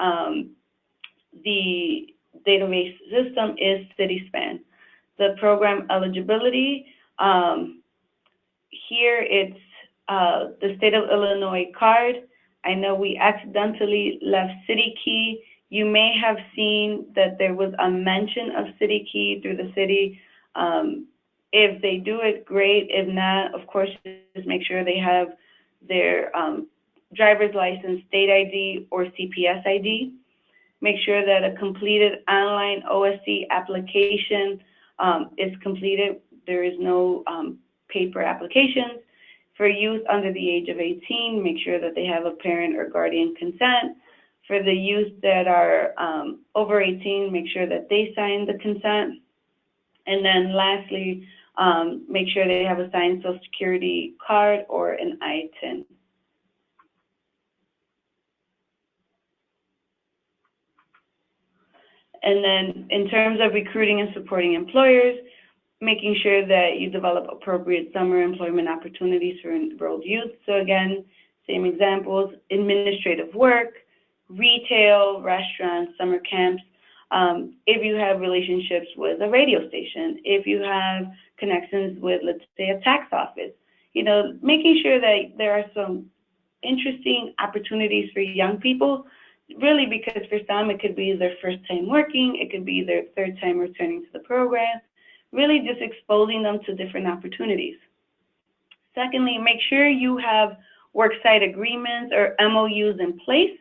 the database system is CitySpan. The program eligibility, here it's the state of Illinois card. I know we accidentally left City Key. You may have seen that there was a mention of City Key through the city. If they do it, great. If not, of course, just make sure they have their driver's license, state ID, or CPS ID. Make sure that a completed online OSC application is completed. There is no paper applications. For youth under the age of 18, make sure that they have a parent or guardian consent. For the youth that are over 18, make sure that they sign the consent. And then lastly, make sure they have a signed Social Security card or an ITIN. And then in terms of recruiting and supporting employers, making sure that you develop appropriate summer employment opportunities for enrolled youth. So again, same examples: administrative work, retail, restaurants, summer camps. If you have relationships with a radio station, if you have connections with, let's say, a tax office, making sure that there are some interesting opportunities for young people, really, because for some it could be their first time working, it could be their third time returning to the program, really just exposing them to different opportunities. Secondly, make sure you have worksite agreements or MOUs in place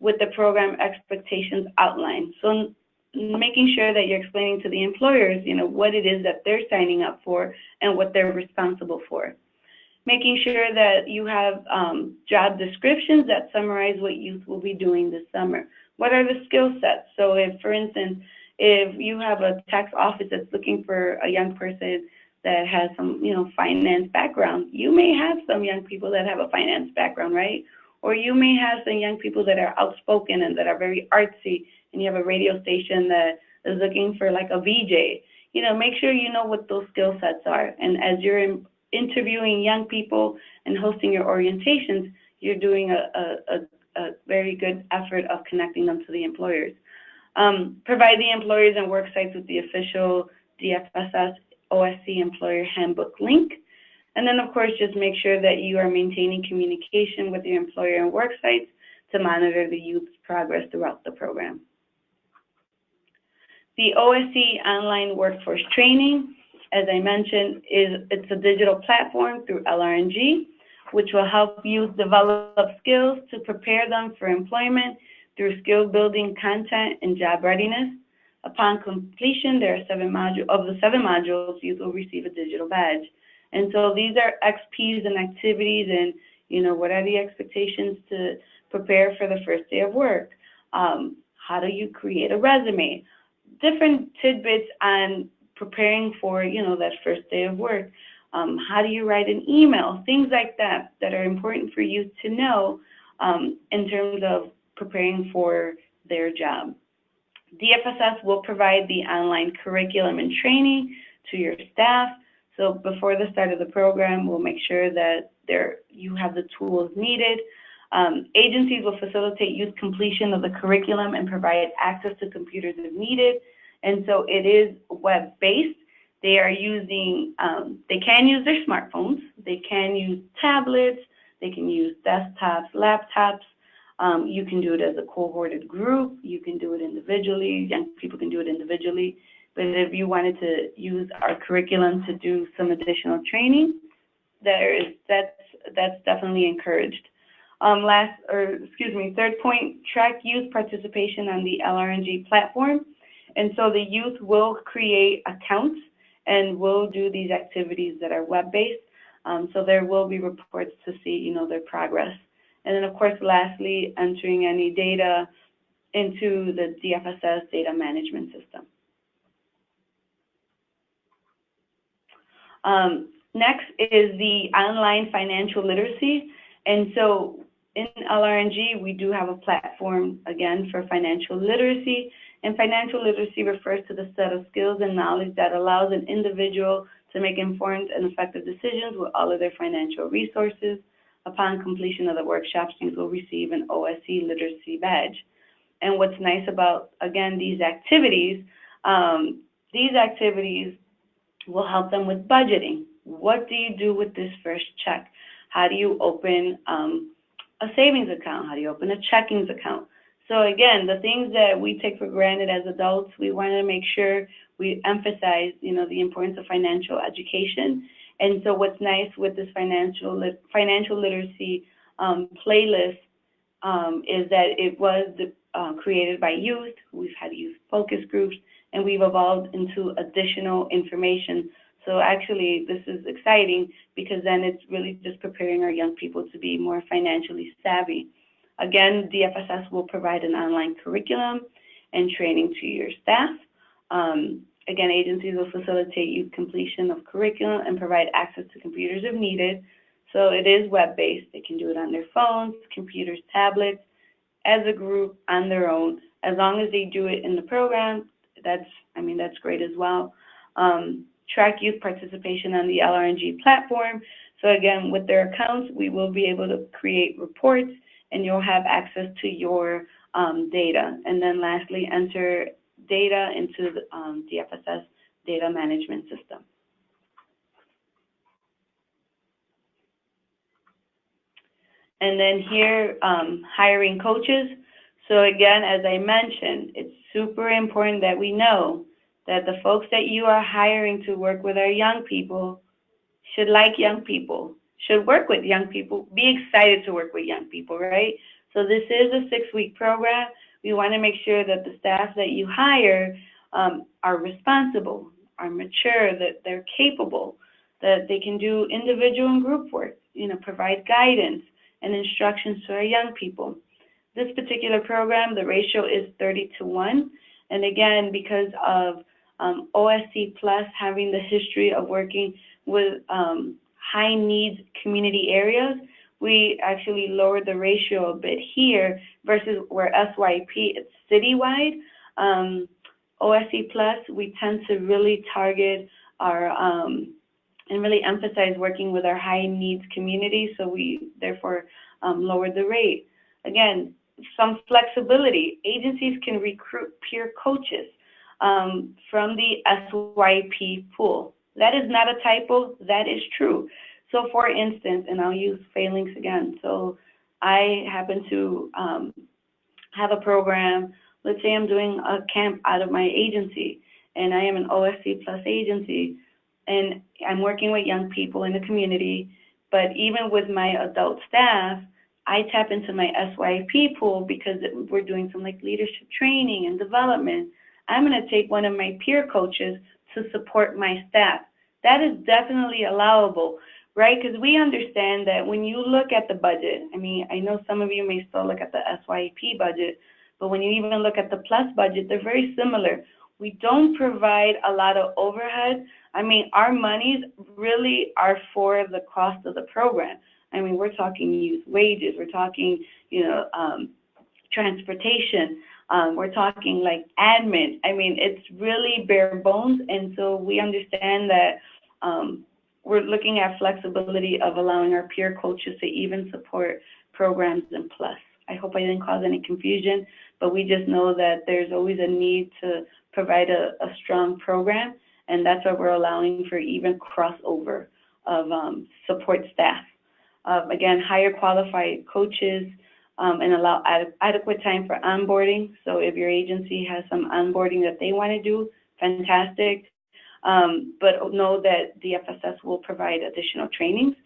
with the program expectations outlined. So making sure that you're explaining to the employers, what it is that they're signing up for and what they're responsible for. Making sure that you have job descriptions that summarize what youth will be doing this summer. What are the skill sets? So if, for instance, if you have a tax office that's looking for a young person that has some, finance background, you may have some young people that have a finance background, right? Or you may have some young people that are outspoken and that are very artsy, and you have a radio station that is looking for like a VJ. Make sure you know what those skill sets are. And as you're interviewing young people and hosting your orientations, you're doing a very good effort of connecting them to the employers. Provide the employers and work sites with the official DFSS OSC Employer Handbook link. And then, of course, just make sure that you are maintaining communication with your employer and work sites to monitor the youth's progress throughout the program. The OSC Online Workforce Training, as I mentioned, it's a digital platform through LRNG, which will help youth develop skills to prepare them for employment through skill building content and job readiness. Upon completion, there are 7 modules. Of the 7 modules, youth will receive a digital badge. And so these are XPs and activities, and what are the expectations to prepare for the first day of work? How do you create a resume? Different tidbits on preparing for that first day of work. How do you write an email? Things like that are important for youth to know in terms of preparing for their job. DFSS will provide the online curriculum and training to your staff. So before the start of the program, we'll make sure that you have the tools needed. Agencies will facilitate youth completion of the curriculum and provide access to computers if needed. And so it is web-based. They are using, they can use their smartphones, they can use tablets, they can use desktops, laptops. You can do it as a cohorted group, you can do it individually, young people can do it individually. But if you wanted to use our curriculum to do some additional training, that's definitely encouraged. Third point, track youth participation on the LRNG platform. And so the youth will create accounts and will do these activities that are web-based. So there will be reports to see, their progress. And then, of course, lastly, entering any data into the DFSS data management system. Next is the online financial literacy. And so in LRNG, we do have a platform, again, for financial literacy. And financial literacy refers to the set of skills and knowledge that allows an individual to make informed and effective decisions with all of their financial resources. Upon completion of the workshop, students will receive an OSC literacy badge. And what's nice about, again, these activities will help them with budgeting. What do you do with this first check? How do you open a savings account? How do you open a checkings account? So again, the things that we take for granted as adults, we want to make sure we emphasize, the importance of financial education. And so what's nice with this financial literacy playlist is that it was created by youth. We've had youth focus groups, and we've evolved into additional information. So actually, this is exciting because then it's really just preparing our young people to be more financially savvy. Again, DFSS will provide an online curriculum and training to your staff. Again, agencies will facilitate youth completion of curriculum and provide access to computers if needed. So it is web-based. They can do it on their phones, computers, tablets, as a group, on their own. As long as they do it in the program, that's great as well. Track youth participation on the LRNG platform. So again, with their accounts, we will be able to create reports, and you'll have access to your data. And then lastly, enter data into the DFSS data management system. And then here, hiring coaches. So again, as I mentioned, it's super important that we know that the folks that you are hiring to work with our young people should like young people, should work with young people, be excited to work with young people, right? So this is a 6-week program. We want to make sure that the staff that you hire are responsible, are mature, that they're capable, that they can do individual and group work, provide guidance and instructions to our young people. This particular program, the ratio is 30-1. And again, because of OSC+ having the history of working with high needs community areas, we actually lowered the ratio a bit here versus where SYEP, it's citywide. OSC+, we tend to really target our, and really emphasize working with our high needs communities, so we therefore lowered the rate. Again, some flexibility. Agencies can recruit peer coaches from the SYEP pool. That is not a typo, that is true. So for instance, and I'll use Phalanx again. So I happen to have a program. Let's say I'm doing a camp out of my agency, and I am an OSC+ agency, and I'm working with young people in the community, but even with my adult staff, I tap into my SYEP pool because we're doing some leadership training and development. I'm going to take one of my peer coaches to support my staff. That is definitely allowable, right? Because we understand that when you look at the budget, I know some of you may still look at the SYEP budget, but when you even look at the PLUS budget, they're very similar. We don't provide a lot of overhead. Our monies really are for the cost of the program. We're talking youth wages, we're talking, transportation, we're talking admin. It's really bare bones, and so we understand that we're looking at flexibility of allowing our peer coaches to even support programs in PLUS. I hope I didn't cause any confusion, but we just know that there's always a need to provide a strong program, and that's why we're allowing for even crossover of support staff. Again, hire qualified coaches and allow adequate time for onboarding. So if your agency has some onboarding that they want to do, fantastic. But know that DFSS will provide additional trainings.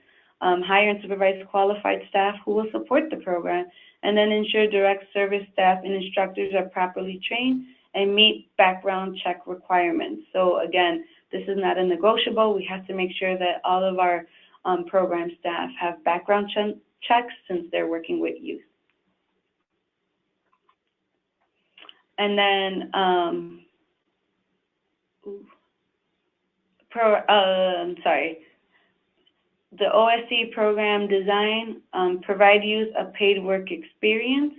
Hire and supervise qualified staff who will support the program, and then ensure direct service staff and instructors are properly trained and meet background check requirements. So again, this is not a negotiable. We have to make sure that all of our program staff have background checks since they're working with youth. And then, the OSC Program Design, provide youth a paid work experience.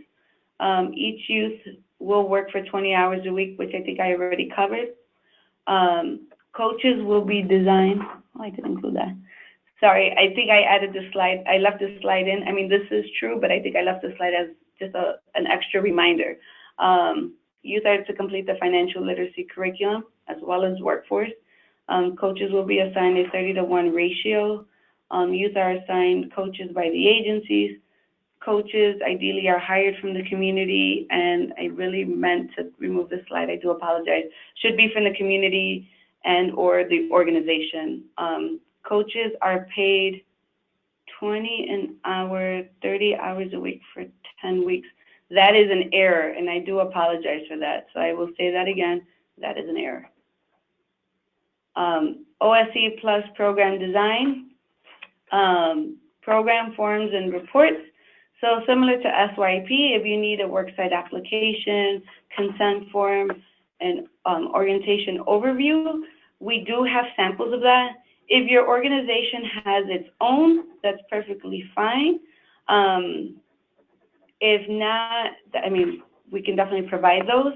Each youth will work for 20 hours a week, which I think I already covered. Coaches will be designed, I didn't include that. Sorry, I think I added this slide. I left this slide in. This is true, but I think I left this slide as just an extra reminder. Youth are to complete the financial literacy curriculum as well as workforce. Coaches will be assigned a 30-1 ratio. Youth are assigned coaches by the agencies. Coaches ideally are hired from the community, and I really meant to remove this slide. I do apologize. Should be from the community and or the organization. Coaches are paid $20 an hour, 30 hours a week for 10 weeks. that is an error, and I do apologize for that. So I will say that again, that is an error. OSC plus Program Design, program forms and reports. So similar to SYEP, if you need a worksite application, consent form, and orientation overview, we do have samples of that. If your organization has its own, that's perfectly fine. If not, I mean, we can definitely provide those.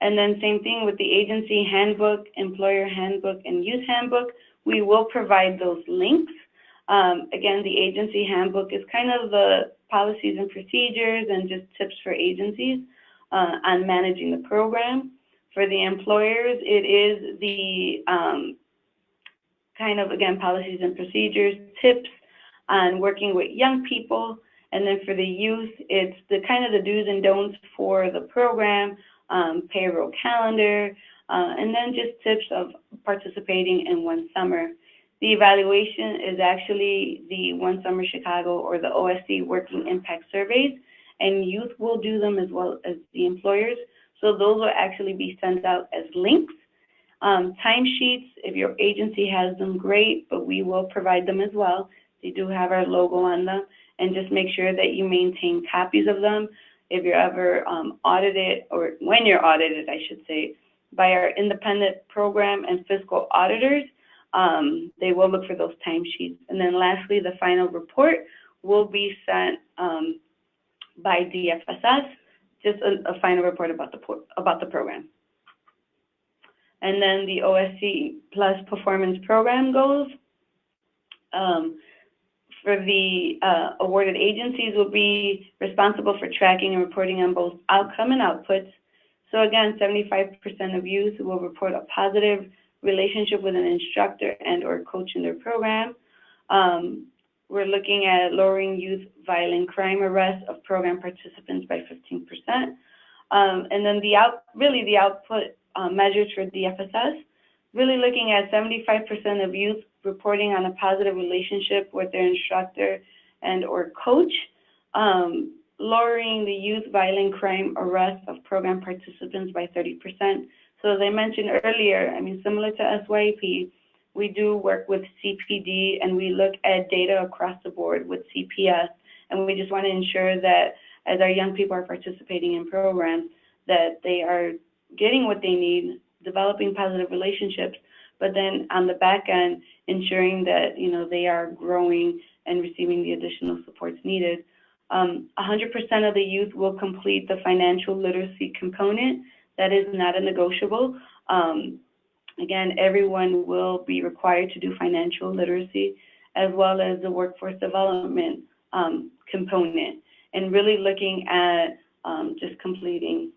And then same thing with the agency handbook, employer handbook, and youth handbook. We will provide those links. Again, the agency handbook is kind of the policies and procedures and just tips for agencies on managing the program. For the employers, it is the kind of, again, policies and procedures, tips on working with young people. And then for the youth, it's the kind of the do's and don'ts for the program, payroll calendar, and then just tips of participating in One Summer. The evaluation is actually the One Summer Chicago or the OSC Working Impact Surveys, and youth will do them as well as the employers. So those will actually be sent out as links. Timesheets, if your agency has them, great, but we will provide them as well. They do have our logo on them, and just make sure that you maintain copies of them. If you're ever audited, or when you're audited, I should say, by our independent program and fiscal auditors, they will look for those timesheets. And then lastly, the final report will be sent by DFSS, just a final report about the program. And then the OSC plus performance program goals. For the awarded agencies will be responsible for tracking and reporting on both outcome and outputs. So again, 75% of youth will report a positive relationship with an instructor and or coach in their program. We're looking at lowering youth violent crime arrests of program participants by 15%. And then the output measures for DFSS, really looking at 75% of youth reporting on a positive relationship with their instructor and or coach, lowering the youth violent crime arrest of program participants by 30%. So as I mentioned earlier, I mean, similar to SYEP, we do work with CPD and we look at data across the board with CPS, and we just want to ensure that as our young people are participating in programs, that they are getting what they need, developing positive relationships, but then on the back end, ensuring that, you know, they are growing and receiving the additional supports needed. 100% of the youth will complete the financial literacy component. That is not a negotiable. Again, everyone will be required to do financial literacy as well as the workforce development component, and really looking at just completing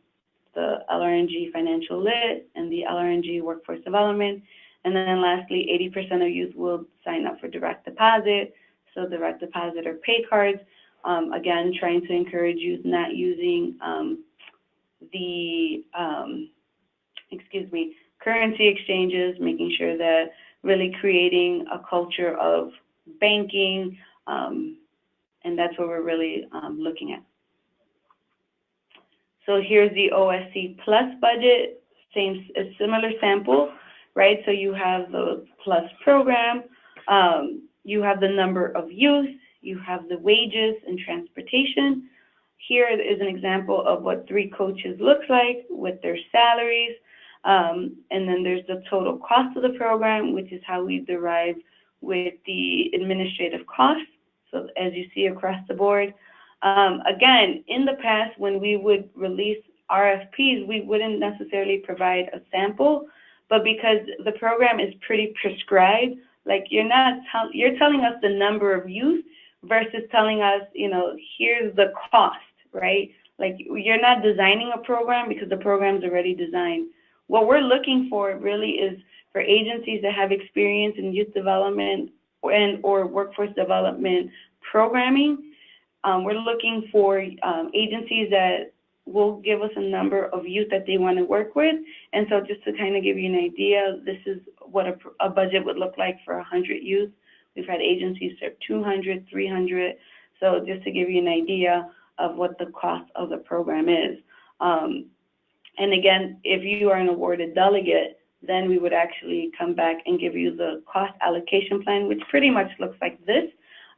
the LRNG financial lit and the LRNG workforce development. And then lastly, 80% of youth will sign up for direct deposit. So direct deposit or pay cards. Again, trying to encourage youth not using currency exchanges, making sure that really creating a culture of banking, and that's what we're really looking at. So here's the OSC plus budget, a similar sample, right? So you have the plus program, you have the number of youth, you have the wages and transportation. Here is an example of what 3 coaches looks like with their salaries. And then there's the total cost of the program, which is how we derive with the administrative costs. So as you see across the board. Again, in the past, when we would release RFPs, we wouldn't necessarily provide a sample, but because the program is pretty prescribed, like you're telling us the number of youth versus telling us, you know, here's the cost, right? Like you're not designing a program because the program's already designed. What we're looking for really is for agencies that have experience in youth development and or workforce development programming. We're looking for agencies that will give us a number of youth that they want to work with. And so just to kind of give you an idea, this is what a budget would look like for 100 youth. We've had agencies serve 200, 300. So just to give you an idea of what the cost of the program is. And again, if you are an awarded delegate, then we would actually come back and give you the cost allocation plan, which pretty much looks like this,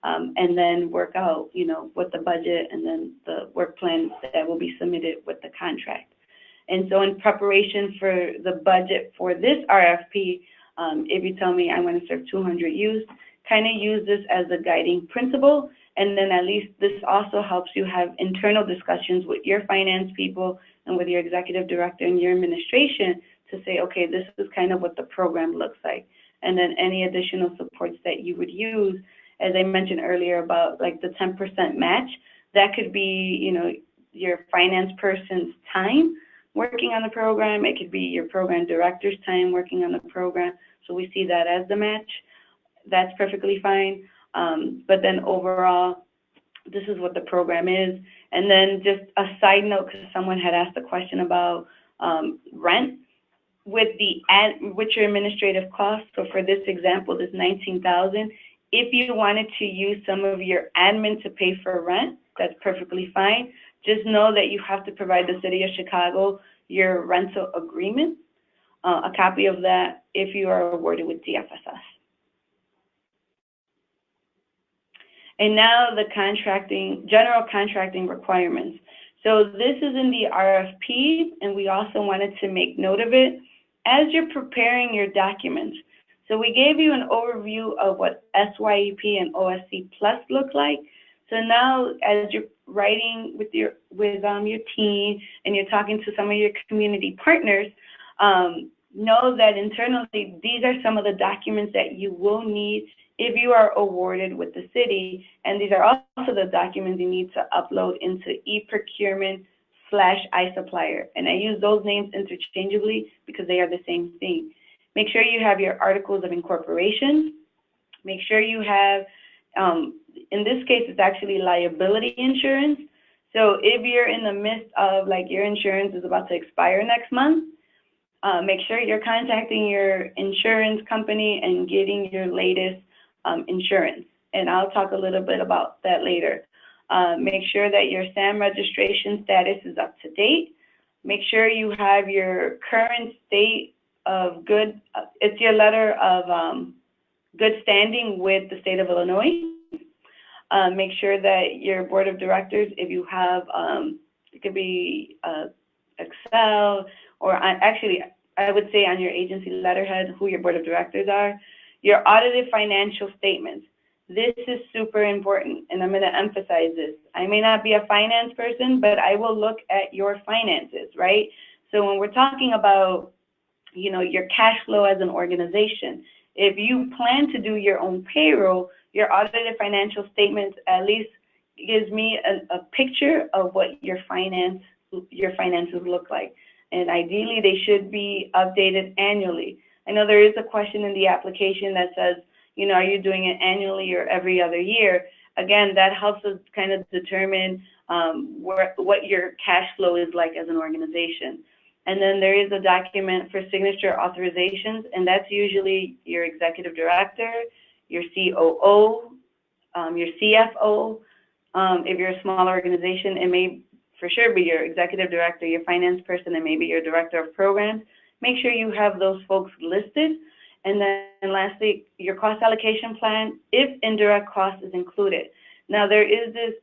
and then work out, you know, what the budget and then the work plan that will be submitted with the contract. And so in preparation for the budget for this RFP, if you tell me I want to serve 200 youth, kind of use this as a guiding principle, and then at least this also helps you have internal discussions with your finance people and with your executive director and your administration to say, okay, this is kind of what the program looks like. And then any additional supports that you would use, as I mentioned earlier about like the 10% match, that could be, you know, your finance person's time working on the program. It could be your program director's time working on the program. So we see that as the match. That's perfectly fine. But then overall, this is what the program is. And then just a side note, because someone had asked a question about rent with your administrative costs. So for this example, this $19,000, if you wanted to use some of your admin to pay for rent, that's perfectly fine. Just know that you have to provide the City of Chicago your rental agreement, a copy of that if you are awarded with DFSS. And now the general contracting requirements. So this is in the RFP, and we also wanted to make note of it as you're preparing your documents. So we gave you an overview of what SYEP and OSC+ look like. So now as you're writing with your team and you're talking to some of your community partners, know that internally these are some of the documents that you will need if you are awarded with the city, and these are also the documents you need to upload into eProcurement/iSupplier. And I use those names interchangeably because they are the same thing. Make sure you have your articles of incorporation. Make sure you have, in this case, it's actually liability insurance. So if you're in the midst of, like, your insurance is about to expire next month, make sure you're contacting your insurance company and getting your latest insurance. And I'll talk a little bit about that later. Make sure that your SAM registration status is up to date. Make sure you have your current state of good, it's your letter of good standing with the state of Illinois. Make sure that your board of directors, if you have, it could be Excel, or actually, I would say on your agency letterhead who your board of directors are. Your audited financial statements. This is super important, and I'm going to emphasize this. I may not be a finance person, but I will look at your finances, right? So when we're talking about, you know, your cash flow as an organization, if you plan to do your own payroll, your audited financial statements at least gives me a picture of what your finances look like. And ideally, they should be updated annually. I know there is a question in the application that says, you know, are you doing it annually or every other year? Again, that helps us kind of determine what your cash flow is like as an organization. And then there is a document for signature authorizations, and that's usually your executive director, your COO, your CFO. If you're a small organization, it may for sure be your executive director, your finance person, and maybe your director of programs. Make sure you have those folks listed. And then lastly, your cost allocation plan, if indirect cost is included. Now, there is this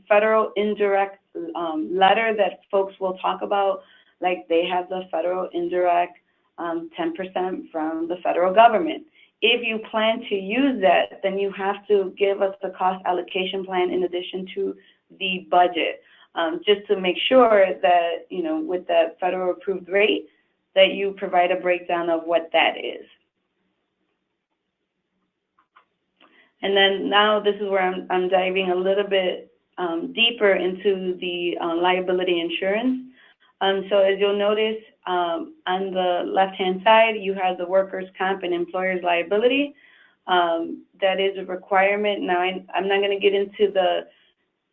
federal indirect letter that folks will talk about, like they have the federal indirect 10% from the federal government. If you plan to use that, then you have to give us the cost allocation plan in addition to the budget, just to make sure that, you know, with that federal approved rate, that you provide a breakdown of what that is. And then now this is where I'm diving a little bit deeper into the liability insurance. So as you'll notice, on the left-hand side, you have the workers' comp and employer's liability. That is a requirement. Now, I'm not going to get into the,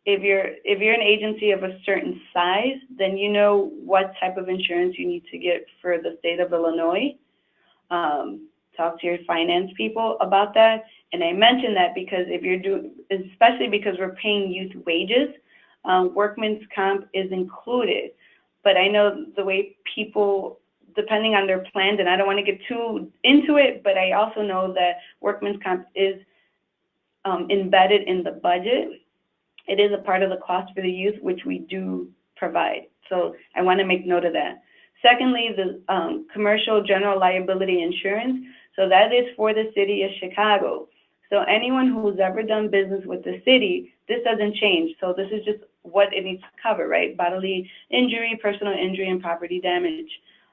if you're an agency of a certain size, then you know what type of insurance you need to get for the state of Illinois. Talk to your finance people about that. And I mention that because if you're doing, especially because we're paying youth wages, workman's comp is included. But I know the way people, depending on their plans, and I don't want to get too into it, but I also know that workman's comp is embedded in the budget. It is a part of the cost for the youth, which we do provide. So I want to make note of that. Secondly, the commercial general liability insurance. So that is for the city of Chicago. So anyone who's ever done business with the city, this doesn't change. So this is just what it needs to cover, right? Bodily injury, personal injury, and property damage.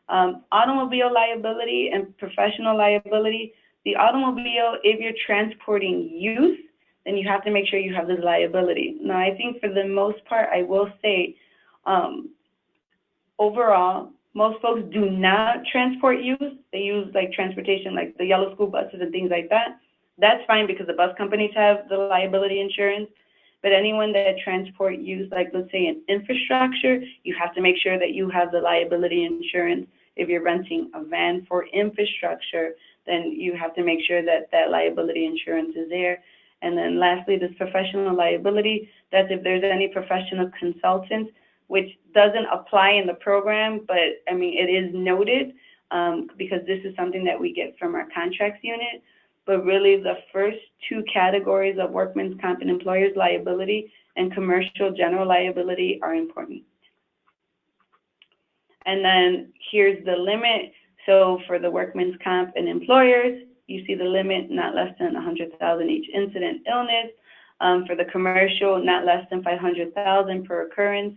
Automobile liability and professional liability. The automobile, if you're transporting youth, then you have to make sure you have this liability. Now, I think for the most part, I will say, overall, most folks do not transport youth. They use like transportation, like the yellow school buses and things like that. That's fine because the bus companies have the liability insurance. But anyone that transport youth, like let's say in infrastructure, you have to make sure that you have the liability insurance. If you're renting a van for infrastructure, then you have to make sure that that liability insurance is there. And then lastly, this professional liability, that's if there's any professional consultants, which doesn't apply in the program, but I mean, it is noted because this is something that we get from our contracts unit. But really the first two categories of workman's comp and employer's liability and commercial general liability are important. And then here's the limit. So for the workman's comp and employers, you see the limit, not less than 100,000 each incident illness. For the commercial, not less than 500,000 per occurrence.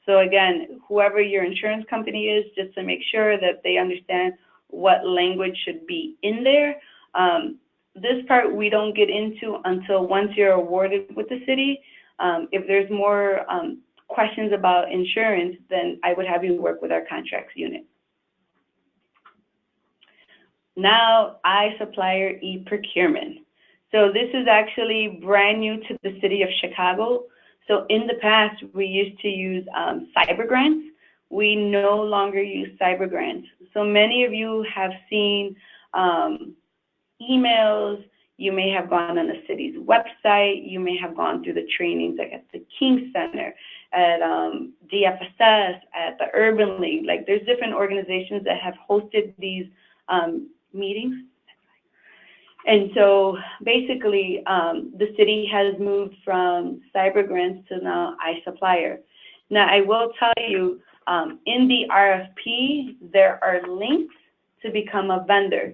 So again, whoever your insurance company is, just to make sure that they understand what language should be in there. This part we don't get into until once you're awarded with the city. If there's more questions about insurance, then I would have you work with our contracts unit. Now, supplier e-procurement. So this is actually brand new to the city of Chicago. So in the past, we used to use cyber grants. We no longer use cyber grants. So many of you have seen emails. You may have gone on the city's website. You may have gone through the trainings like at the King Center, at DFSS, at the Urban League. Like there's different organizations that have hosted these meetings. And so basically, the city has moved from cyber grants to now iSupplier. Now, I will tell you, in the RFP, there are links to become a vendor.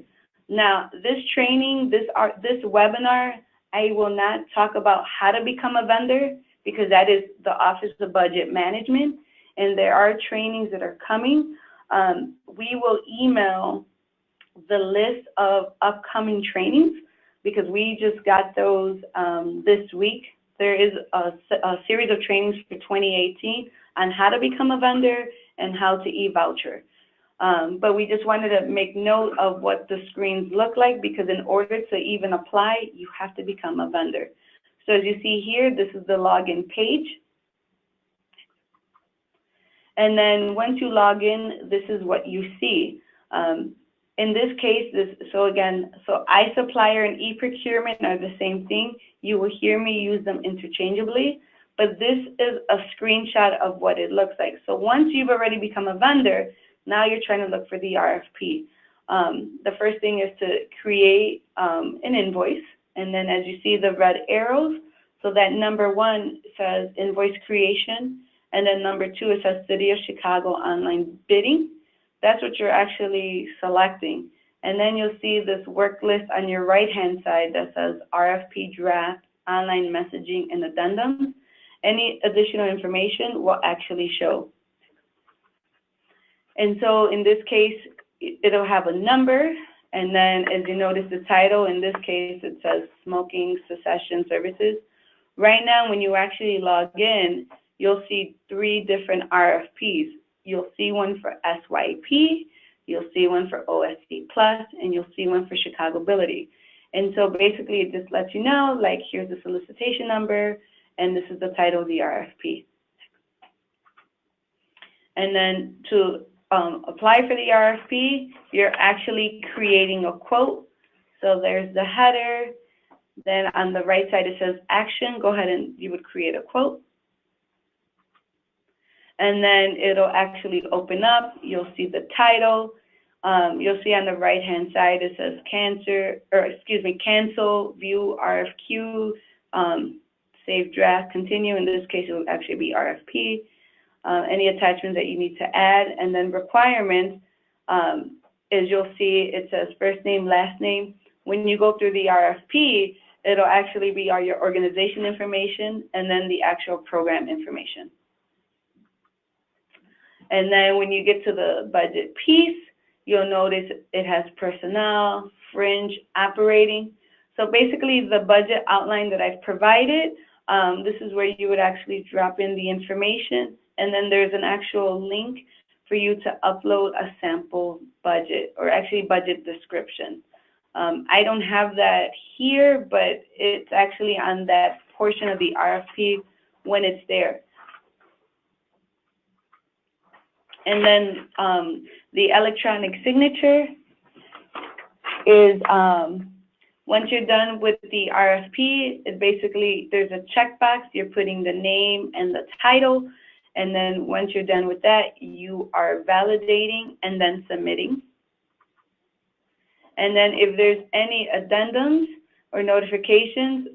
Now, this training, this webinar, I will not talk about how to become a vendor because that is the Office of Budget Management, and there are trainings that are coming. We will email the list of upcoming trainings because we just got those this week. There is a series of trainings for 2018 on how to become a vendor and how to e-voucher. But we just wanted to make note of what the screens look like because in order to even apply, you have to become a vendor. So as you see here, this is the login page. And then once you log in, this is what you see. In this case, so iSupplier and e-procurement are the same thing. You will hear me use them interchangeably, but this is a screenshot of what it looks like. So once you've already become a vendor, now you're trying to look for the RFP. The first thing is to create an invoice, and then as you see the red arrows, so that number 1 says invoice creation, and then number 2 it says City of Chicago online bidding. That's what you're actually selecting. And then you'll see this work list on your right-hand side that says RFP draft, online messaging, and addendums. Any additional information will actually show. And so in this case, it'll have a number. And then as you notice the title, in this case, it says Smoking Cessation Services. Right now, when you actually log in, you'll see 3 different RFPs. You'll see one for SYEP, you'll see one for OSC+, and you'll see one for Chicagobility. And so basically it just lets you know, like, here's the solicitation number, and this is the title of the RFP. And then to apply for the RFP, you're actually creating a quote. So there's the header. Then on the right side, it says action. Go ahead and you would create a quote. And then it'll actually open up. You'll see the title. You'll see on the right-hand side it says cancel, view RFQ, save draft, continue. In this case, it will actually be RFP. Any attachments that you need to add, and then requirements is you'll see it says first name, last name. When you go through the RFP, it'll actually be all your organization information and then the actual program information. And then when you get to the budget piece, you'll notice it has personnel, fringe, operating. So basically the budget outline that I've provided, this is where you would actually drop in the information, and then there's an actual link for you to upload a sample budget, or actually budget description. I don't have that here, but it's actually on that portion of the RFP when it's there. And then the electronic signature is, once you're done with the RFP, it basically, there's a checkbox, you're putting the name and the title, and then once you're done with that, you are validating and then submitting. And then if there's any addendums or notifications,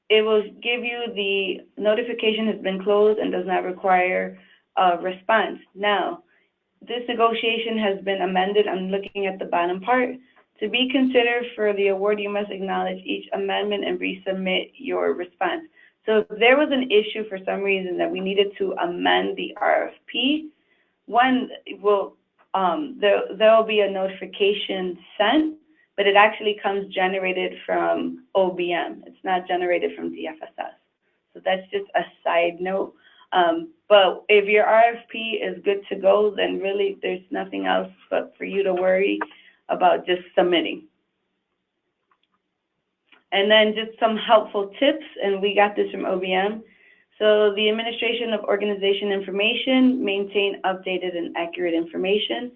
it will give you the notification has been closed and does not require a response. Now, this negotiation has been amended. I'm looking at the bottom part. To be considered for the award, you must acknowledge each amendment and resubmit your response. So if there was an issue for some reason that we needed to amend the RFP, one will there'll be a notification sent, but it actually comes generated from OBM. It's not generated from DFSS. So that's just a side note. But if your RFP is good to go, then really there's nothing else but for you to worry about just submitting. And then just some helpful tips, and we got this from OBM. So the administration of organization information, maintain updated and accurate information.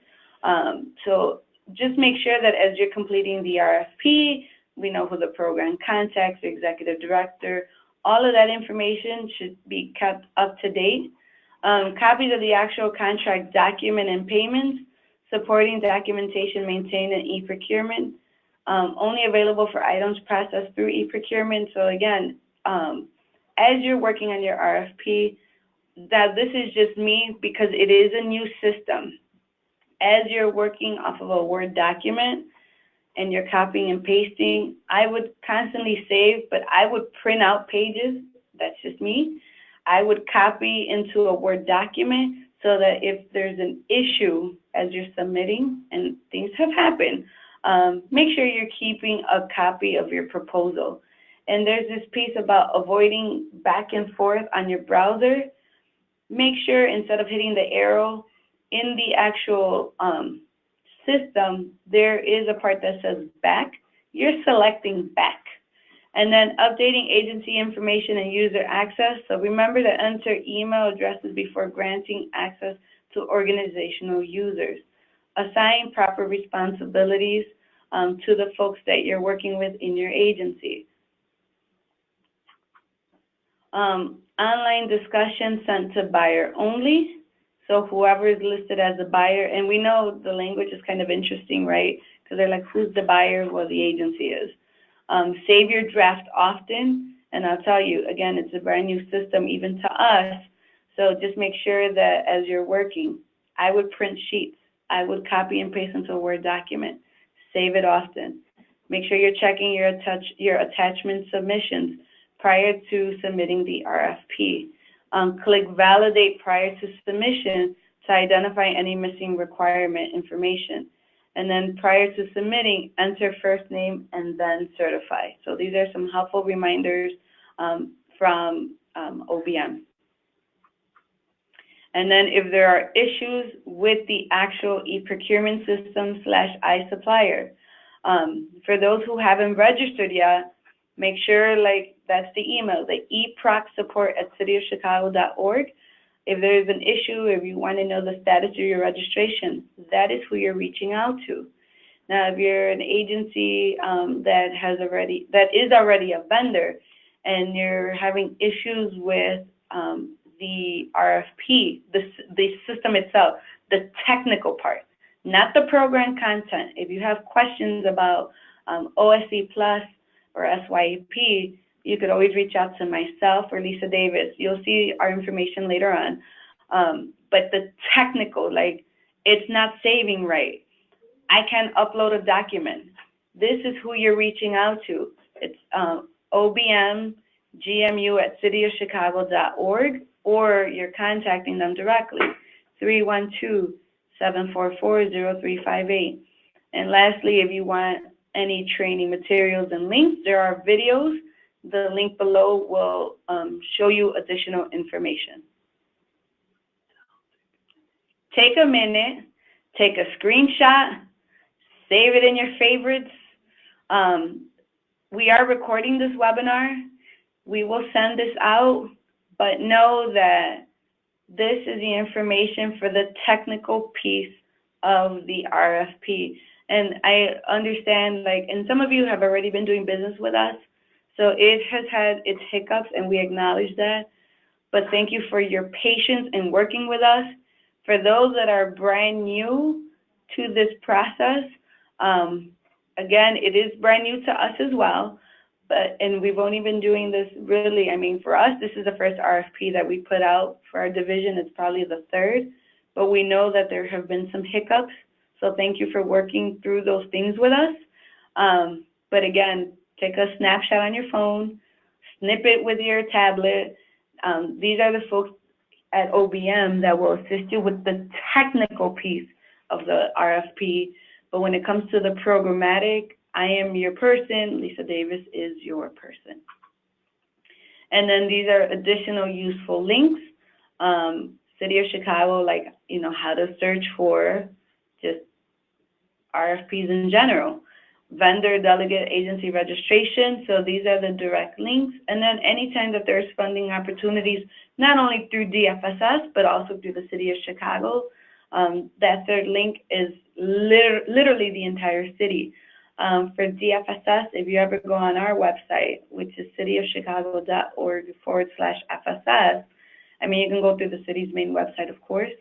So just make sure that as you're completing the RFP, we know who the program contacts, the executive director, all of that information should be kept up to date. Copies of the actual contract document and payments, supporting documentation maintained in e-procurement, only available for items processed through e-procurement. So again, as you're working on your RFP, that this is just me because it is a new system. As you're working off of a Word document and you're copying and pasting, I would constantly save, but I would print out pages. That's just me. I would copy into a Word document so that if there's an issue as you're submitting, and things have happened, make sure you're keeping a copy of your proposal. And there's this piece about avoiding back and forth on your browser. Make sure instead of hitting the arrow in the actual system, there is a part that says back. You're selecting back. And then updating agency information and user access. So remember to enter email addresses before granting access to organizational users. Assign proper responsibilities to the folks that you're working with in your agency. Online discussion sent to buyer only. So whoever is listed as a buyer, and we know the language is kind of interesting, right? Because they're like, who's the buyer? Well, the agency is. Save your draft often, and I'll tell you, again, it's a brand new system even to us, so just make sure that as you're working, I would print sheets. I would copy and paste into a Word document. Save it often. Make sure you're checking your attachment submissions prior to submitting the RFP. Click Validate prior to submission to identify any missing requirement information. And then prior to submitting, enter first name and then certify. So these are some helpful reminders from OBM. And then if there are issues with the actual e-procurement system / iSupplier, for those who haven't registered yet, make sure, like, that's the email, the eprocsupport@cityofchicago.org. If there's an issue, if you want to know the status of your registration, that is who you're reaching out to. Now, if you're an agency that is already a vendor and you're having issues with the RFP, the system itself, the technical part, not the program content. If you have questions about OSC Plus or SYEP, you could always reach out to myself or Lisa Davis. You'll see our information later on. But the technical, like, it's not saving right. I can't upload a document. This is who you're reaching out to. It's obmgmu@cityofchicago.org, or you're contacting them directly, 312-744-0358. And lastly, if you want any training materials and links, there are videos. The link below will show you additional information. Take a minute, take a screenshot, save it in your favorites. We are recording this webinar. We will send this out, but know that this is the information for the technical piece of the RFP. And I understand, like, and some of you have already been doing business with us, so it has had its hiccups, and we acknowledge that. But thank you for your patience in working with us. For those that are brand new to this process, again, it is brand new to us as well, and we've only been doing this really, I mean, for us, this is the first RFP that we put out for our division. It's probably the third, but we know that there have been some hiccups, so thank you for working through those things with us. But again, take a snapshot on your phone, snip it with your tablet. These are the folks at OBM that will assist you with the technical piece of the RFP. But when it comes to the programmatic, I am your person, Lisa Davis is your person. And then these are additional useful links. City of Chicago, like, you know, how to search for just RFPs in general. Vendor, delegate, agency registration. So these are the direct links. And then anytime that there's funding opportunities, not only through DFSS, but also through the City of Chicago, that third link is literally the entire city. For DFSS, if you ever go on our website, which is cityofchicago.org/FSS, I mean, you can go through the city's main website, of course,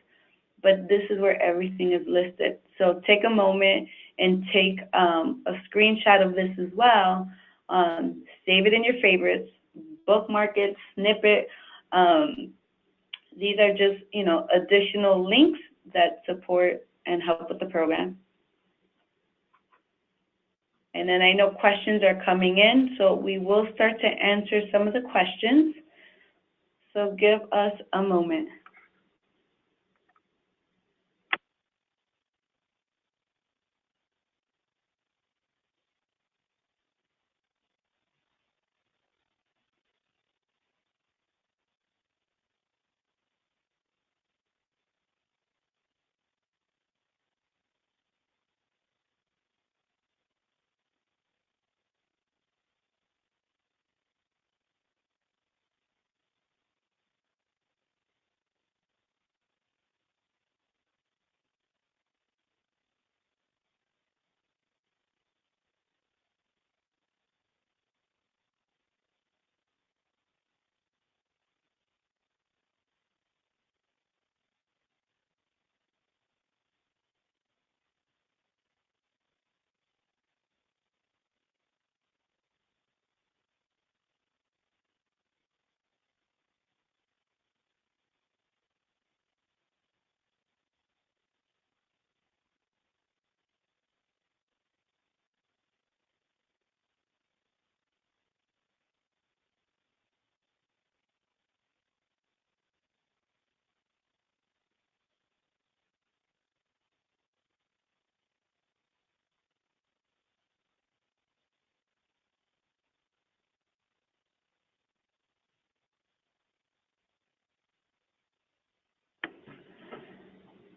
but this is where everything is listed. So take a moment and take a screenshot of this as well. Save it in your favorites, bookmark it, snip it. These are just, you know, additional links that support and help with the program. And then I know questions are coming in, so we will start to answer some of the questions. So give us a moment.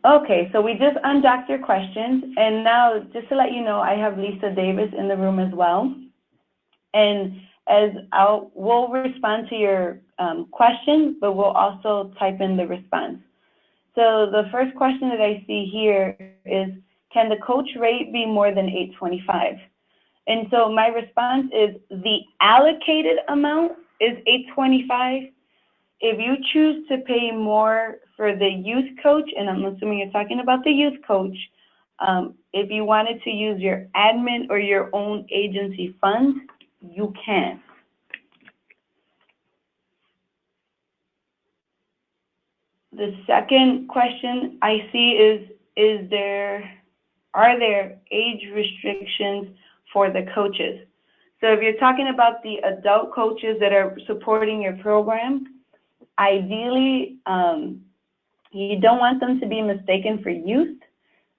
Okay, so we just undocked your questions, and now just to let you know, I have Lisa Davis in the room as well. And we'll respond to your question, but we'll also type in the response. So the first question that I see here is, can the coach rate be more than $825? And so my response is the allocated amount is $825. if you choose to pay more for the youth coach, and I'm assuming you're talking about the youth coach, if you wanted to use your admin or your own agency funds, you can. The second question I see are there age restrictions for the coaches? So if you're talking about the adult coaches that are supporting your program, ideally, you don't want them to be mistaken for youth.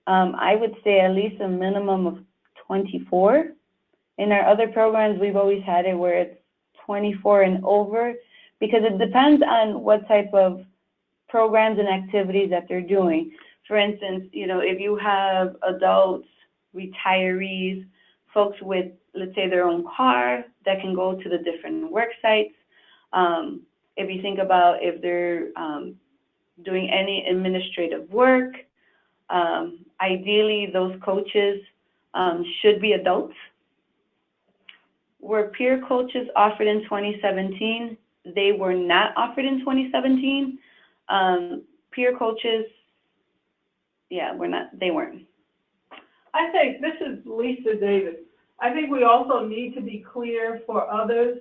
I would say at least a minimum of 24. In our other programs, we've always had it where it's 24 and over, because it depends on what type of programs and activities that they're doing. For instance, if you have adults, retirees, folks with, let's say, their own car that can go to the different work sites. If you think about if they're doing any administrative work, ideally those coaches should be adults. Were peer coaches offered in 2017? They were not offered in 2017. Peer coaches, they weren't. I think, this is Lisa Davis, I think we also need to be clear for others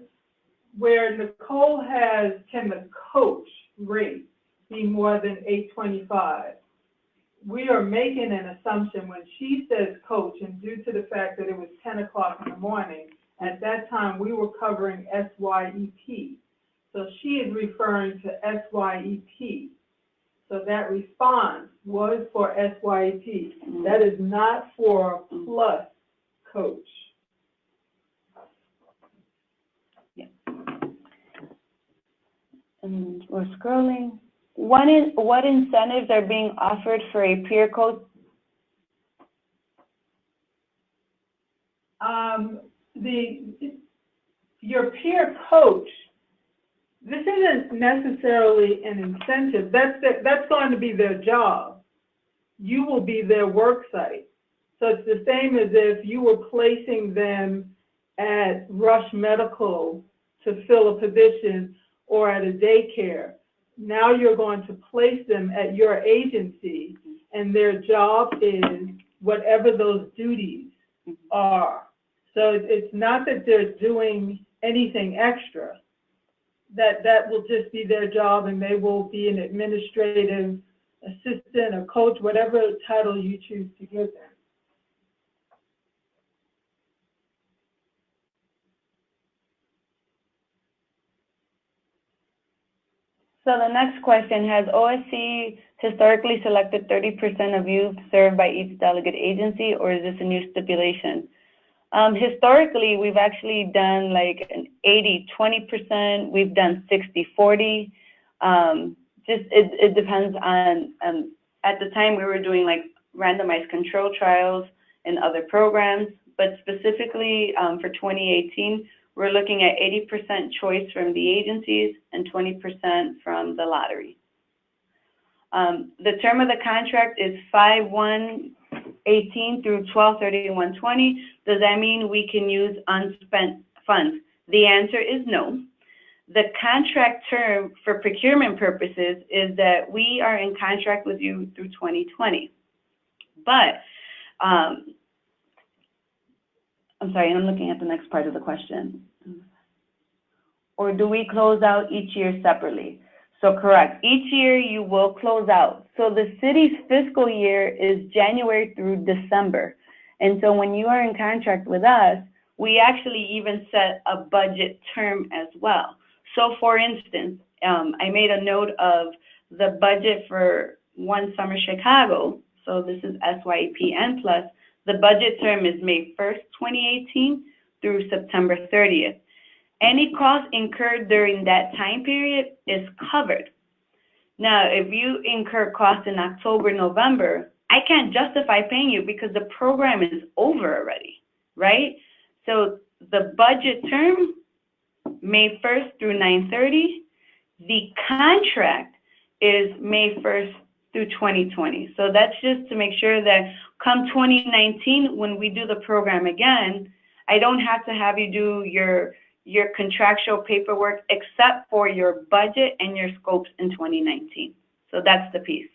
where Nicole has, can the coach rate be more than $825? We are making an assumption when she says coach, and due to the fact that it was 10 o'clock in the morning, at that time we were covering SYEP. So she is referring to SYEP. So that response was for SYEP. That is not for plus coach. Yeah. And we're scrolling. What incentives are being offered for a peer coach? Your peer coach, this isn't necessarily an incentive. That's going to be their job. You will be their work site. So it's the same as if you were placing them at Rush Medical to fill a position or at a daycare. Now you're going to place them at your agency, and their job is whatever those duties are. So it's not that they're doing anything extra. That will just be their job, and they will be an administrative assistant or coach, whatever title you choose to give them. So the next question, has OSC historically selected 30% of youth served by each delegate agency, or is this a new stipulation? Historically, we've actually done like an 80-20%. We've done 60-40. It depends on, at the time we were doing like randomized control trials and other programs, but specifically for 2018, we're looking at 80% choice from the agencies and 20% from the lottery. The term of the contract is 5/1/18 through 12/31/20. Does that mean we can use unspent funds? The answer is no. The contract term for procurement purposes is that we are in contract with you through 2020. But, I'm sorry, I'm looking at the next part of the question. Or do we close out each year separately? So correct, each year you will close out. So the city's fiscal year is January through December. And so when you are in contract with us, we actually even set a budget term as well. So for instance, I made a note of the budget for One Summer Chicago. So this is SYEP and plus. The budget term is May 1st, 2018 through September 30th. Any cost incurred during that time period is covered. Now, if you incur costs in October, November, I can't justify paying you because the program is over already, right? So the budget term, May 1st through 9/30. The contract is May 1st through 2020. So that's just to make sure that come 2019, when we do the program again, I don't have to have you do your your contractual paperwork except for your budget and your scopes in 2019. So that's the piece.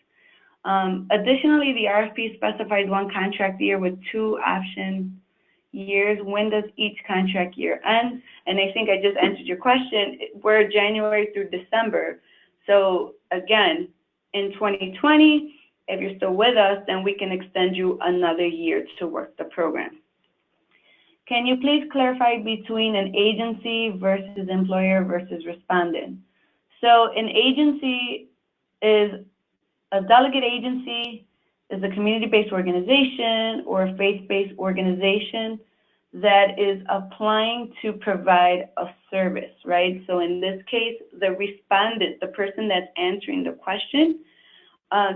Additionally, the RFP specifies 1 contract year with 2 option years. When does each contract year end? And I think I just answered your question. We're January through December. So again, in 2020, if you're still with us, then we can extend you another year to work the program. Can you please clarify between an agency versus employer versus respondent? So an agency is a delegate agency, is a community-based organization or a faith-based organization that is applying to provide a service, right? So in this case, the respondent, the person that's answering the question,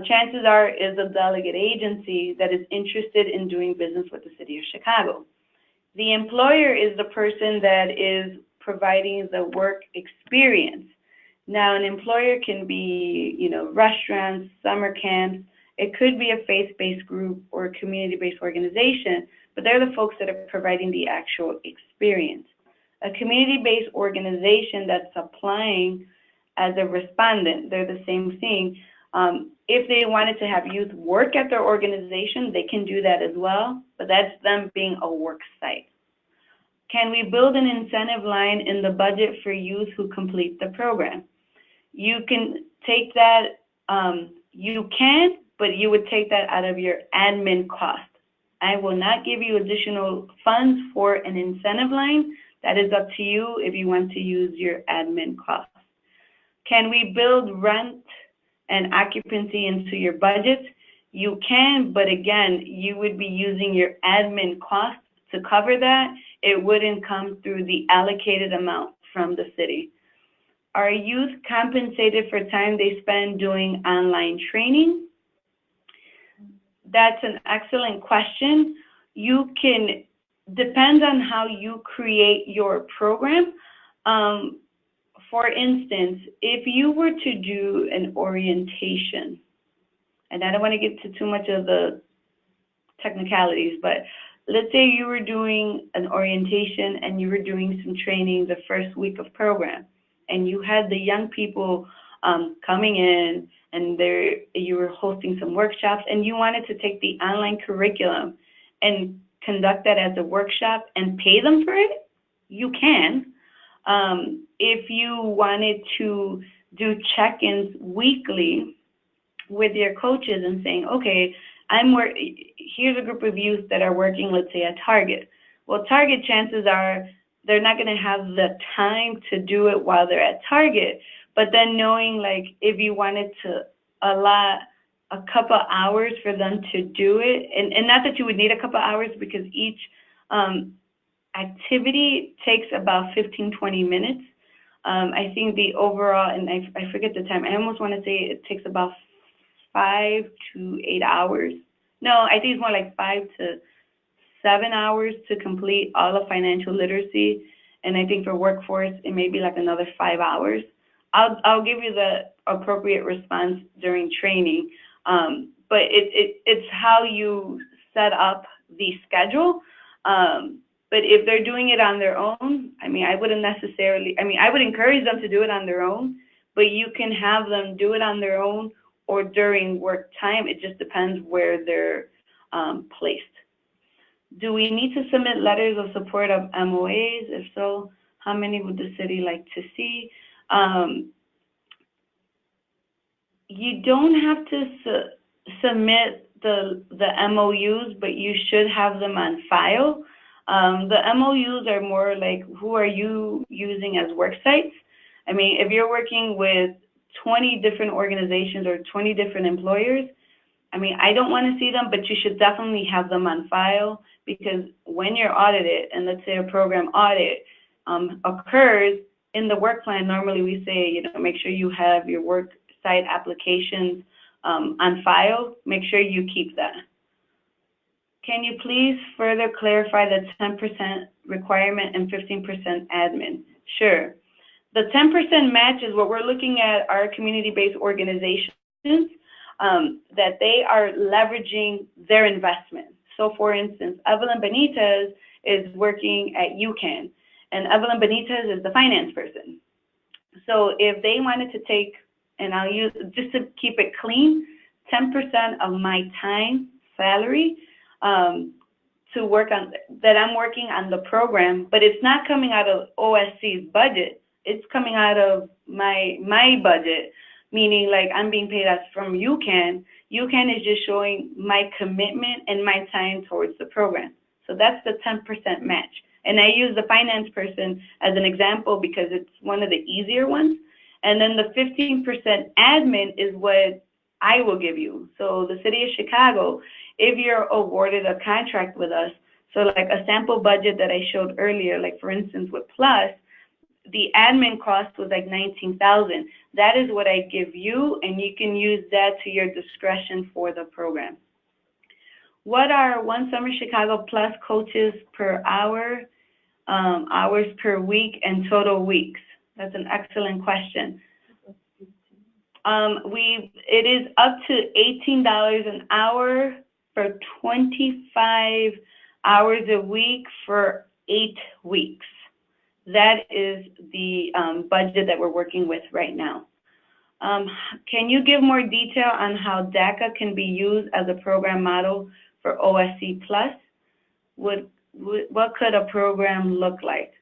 chances are is a delegate agency that is interested in doing business with the city of Chicago. The employer is the person that is providing the work experience. Now, an employer can be, you know, restaurants, summer camps. It could be a faith-based group or a community-based organization, but they're the folks that are providing the actual experience. A community-based organization that's applying as a respondent, they're the same thing. If they wanted to have youth work at their organization, they can do that as well, but that's them being a work site. Can we build an incentive line in the budget for youth who complete the program? You can take that, you can, but you would take that out of your admin cost. I will not give you additional funds for an incentive line. That is up to you if you want to use your admin costs. Can we build rent and occupancy into your budget? You can, but again, you would be using your admin costs to cover that. It wouldn't come through the allocated amount from the city. Are youth compensated for time they spend doing online training? That's an excellent question. You can, depends on how you create your program. For instance, if you were to do an orientation, and I don't want to get to too much of the technicalities, but let's say you were doing an orientation and you were doing some training the first week of program, and you had the young people coming in, and you were hosting some workshops, and you wanted to take the online curriculum and conduct that as a workshop and pay them for it, you can. If you wanted to do check-ins weekly with your coaches and saying, okay, here's a group of youth that are working, let's say, at Target. Well, Target, chances are they're not going to have the time to do it while they're at Target. But then knowing, like, if you wanted to allot a couple hours for them to do it, and not that you would need a couple hours, because each activity takes about 15-20 minutes. I think the overall, and I forget the time, I almost want to say it takes about 5 to 8 hours. No, I think it's more like 5 to 7 hours to complete all of financial literacy. And I think for workforce, it may be like another 5 hours. I'll give you the appropriate response during training. But it's how you set up the schedule. But if they're doing it on their own, I mean, I would encourage them to do it on their own, but you can have them do it on their own or during work time. It just depends where they're placed. Do we need to submit letters of support of MOAs? If so, how many would the city like to see? You don't have to submit the MOUs, but you should have them on file. The MOUs are more like, who are you using as work sites? I mean, if you're working with 20 different organizations or 20 different employers, I mean, I don't want to see them, but you should definitely have them on file, because when you're audited, and let's say a program audit occurs, in the work plan, normally we say, you know, make sure you have your work site applications on file. Make sure you keep that. Can you please further clarify the 10% requirement and 15% admin? Sure. The 10% match is what we're looking at our community-based organizations, that they are leveraging their investment. So for instance, Evelyn Benitez is working at UCAN, and Evelyn Benitez is the finance person. So if they wanted to take, and I'll use, just to keep it clean, 10% of my time salary to work on, that I'm working on the program, but it's not coming out of OSC's budget, it's coming out of my budget, meaning like I'm being paid as from UCAN. UCAN is just showing my commitment and my time towards the program. So that's the 10% match. And I use the finance person as an example because it's one of the easier ones. And then the 15% admin is what I will give you. So the city of Chicago, if you're awarded a contract with us, so like a sample budget that I showed earlier, like for instance with Plus, the admin cost was like $19,000. That is what I give you, and you can use that to your discretion for the program. What are One Summer Chicago Plus coaches per hour, hours per week, and total weeks? That's an excellent question. It is up to $18 an hour for 25 hours a week for 8 weeks. That is the budget that we're working with right now. Can you give more detail on how DACA can be used as a program model for OSC+? What could a program look like?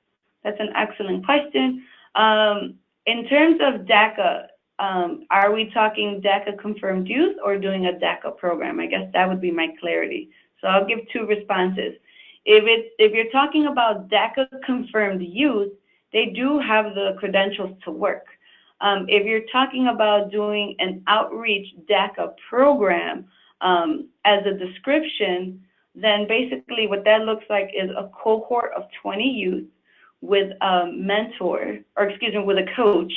That's an excellent question. In terms of DACA, are we talking DACA confirmed youth or doing a DACA program? I guess that would be my clarity. So I'll give 2 responses. If you're talking about DACA confirmed youth, they do have the credentials to work. If you're talking about doing an outreach DACA program as a description, then basically what that looks like is a cohort of 20 youth with a mentor, or excuse me, with a coach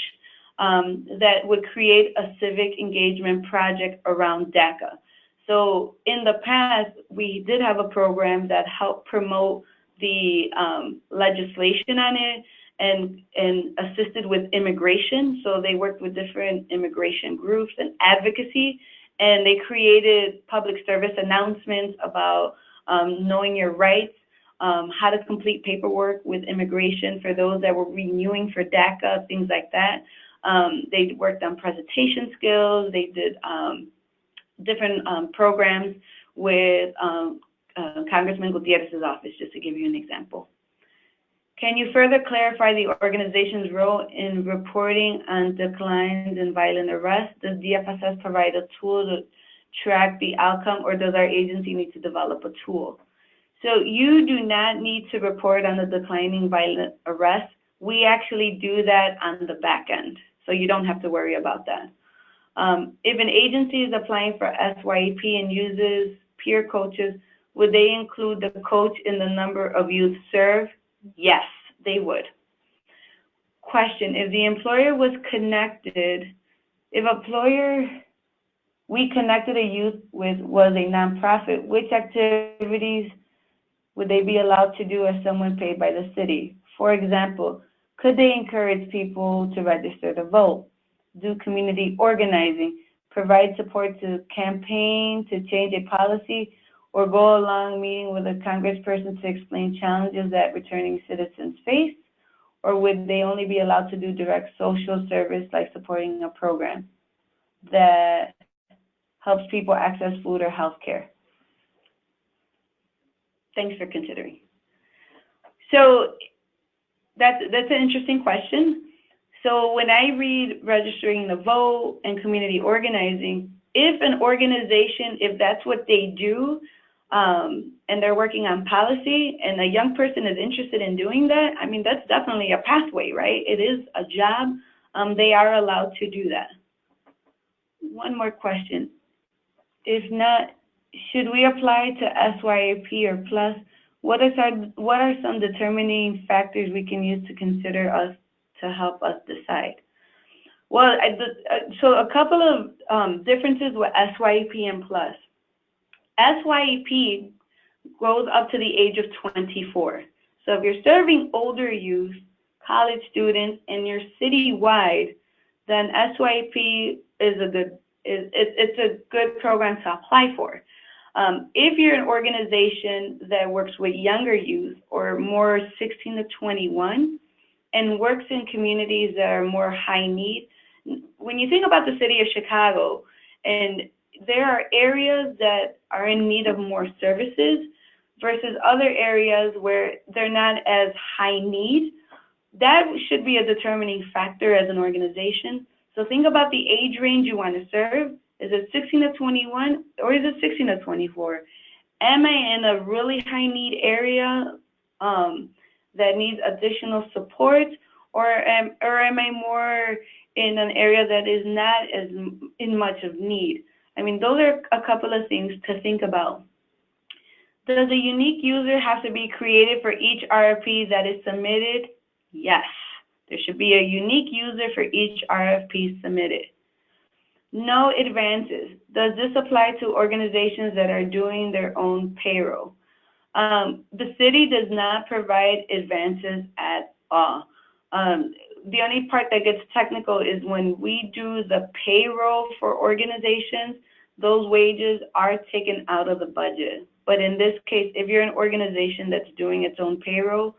that would create a civic engagement project around DACA. So in the past, we did have a program that helped promote the legislation on it and assisted with immigration. So they worked with different immigration groups and advocacy, and they created public service announcements about knowing your rights, how to complete paperwork with immigration for those that were renewing for DACA, things like that. They worked on presentation skills. They did different programs with Congressman Gutierrez's office, just to give you an example. Can you further clarify the organization's role in reporting on declines in violent arrest? Does DFSS provide a tool to track the outcome, or does our agency need to develop a tool? So you do not need to report on the declining violent arrest. We actually do that on the back end, so you don't have to worry about that. If an agency is applying for SYEP and uses peer coaches, would they include the coach in the number of youth served? Yes, they would. Question, if the employer was connected, we connected a youth with was a nonprofit, which activities would they be allowed to do as someone paid by the city? For example, could they encourage people to register to vote, do community organizing, provide support to campaign to change a policy, or go along meeting with a congressperson to explain challenges that returning citizens face? Or would they only be allowed to do direct social service like supporting a program that helps people access food or health care? Thanks for considering. So that's an interesting question. So when I read registering to vote and community organizing, if an organization, if that's what they do, and they're working on policy and a young person is interested in doing that, I mean, that's definitely a pathway, right? It is a job. They are allowed to do that. One more question. If not, should we apply to SYEP or Plus? What are some determining factors we can use to consider us to help us decide? Well, so a couple of differences with SYEP and Plus. SYEP goes up to the age of 24. So if you're serving older youth, college students, and you're citywide, then SYEP is a good program to apply for. If you're an organization that works with younger youth or more 16 to 21 and works in communities that are more high need, when you think about the city of Chicago, and there are areas that are in need of more services versus other areas where they're not as high need, that should be a determining factor as an organization. So think about the age range you want to serve. Is it 16 to 21 or is it 16 to 24? Am I in a really high need area that needs additional support, or am I more in an area that is not as in much of need? I mean, those are a couple of things to think about. Does a unique user have to be created for each RFP that is submitted? Yes, there should be a unique user for each RFP submitted. No advances. Does this apply to organizations that are doing their own payroll? The city does not provide advances at all. The only part that gets technical is when we do the payroll for organizations, those wages are taken out of the budget. But in this case, if you're an organization that's doing its own payroll,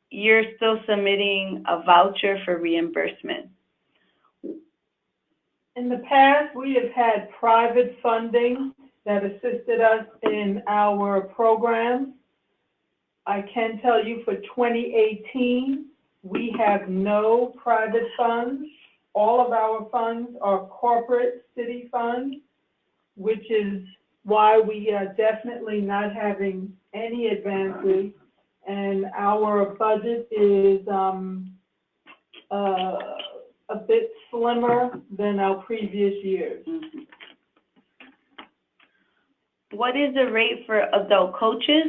you're still submitting a voucher for reimbursement. In the past, we have had private funding that assisted us in our programs. I can tell you for 2018, we have no private funds. All of our funds are corporate city funds, which is why we are definitely not having any advances. And our budget is a bit slimmer than our previous years. Mm-hmm. What is the rate for adult coaches?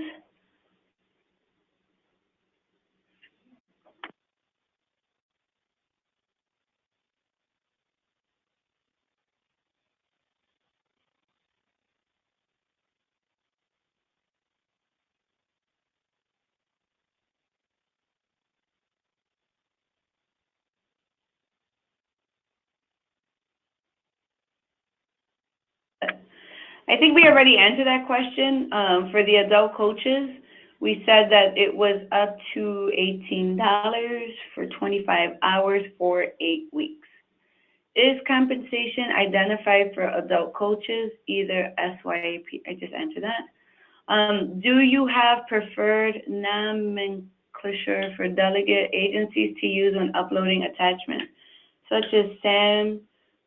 I think we already answered that question. For the adult coaches, we said that it was up to $18 for 25 hours for 8 weeks. Is compensation identified for adult coaches, either SYEP? I just answered that. Do you have preferred nomenclature for delegate agencies to use when uploading attachments, such as SAM,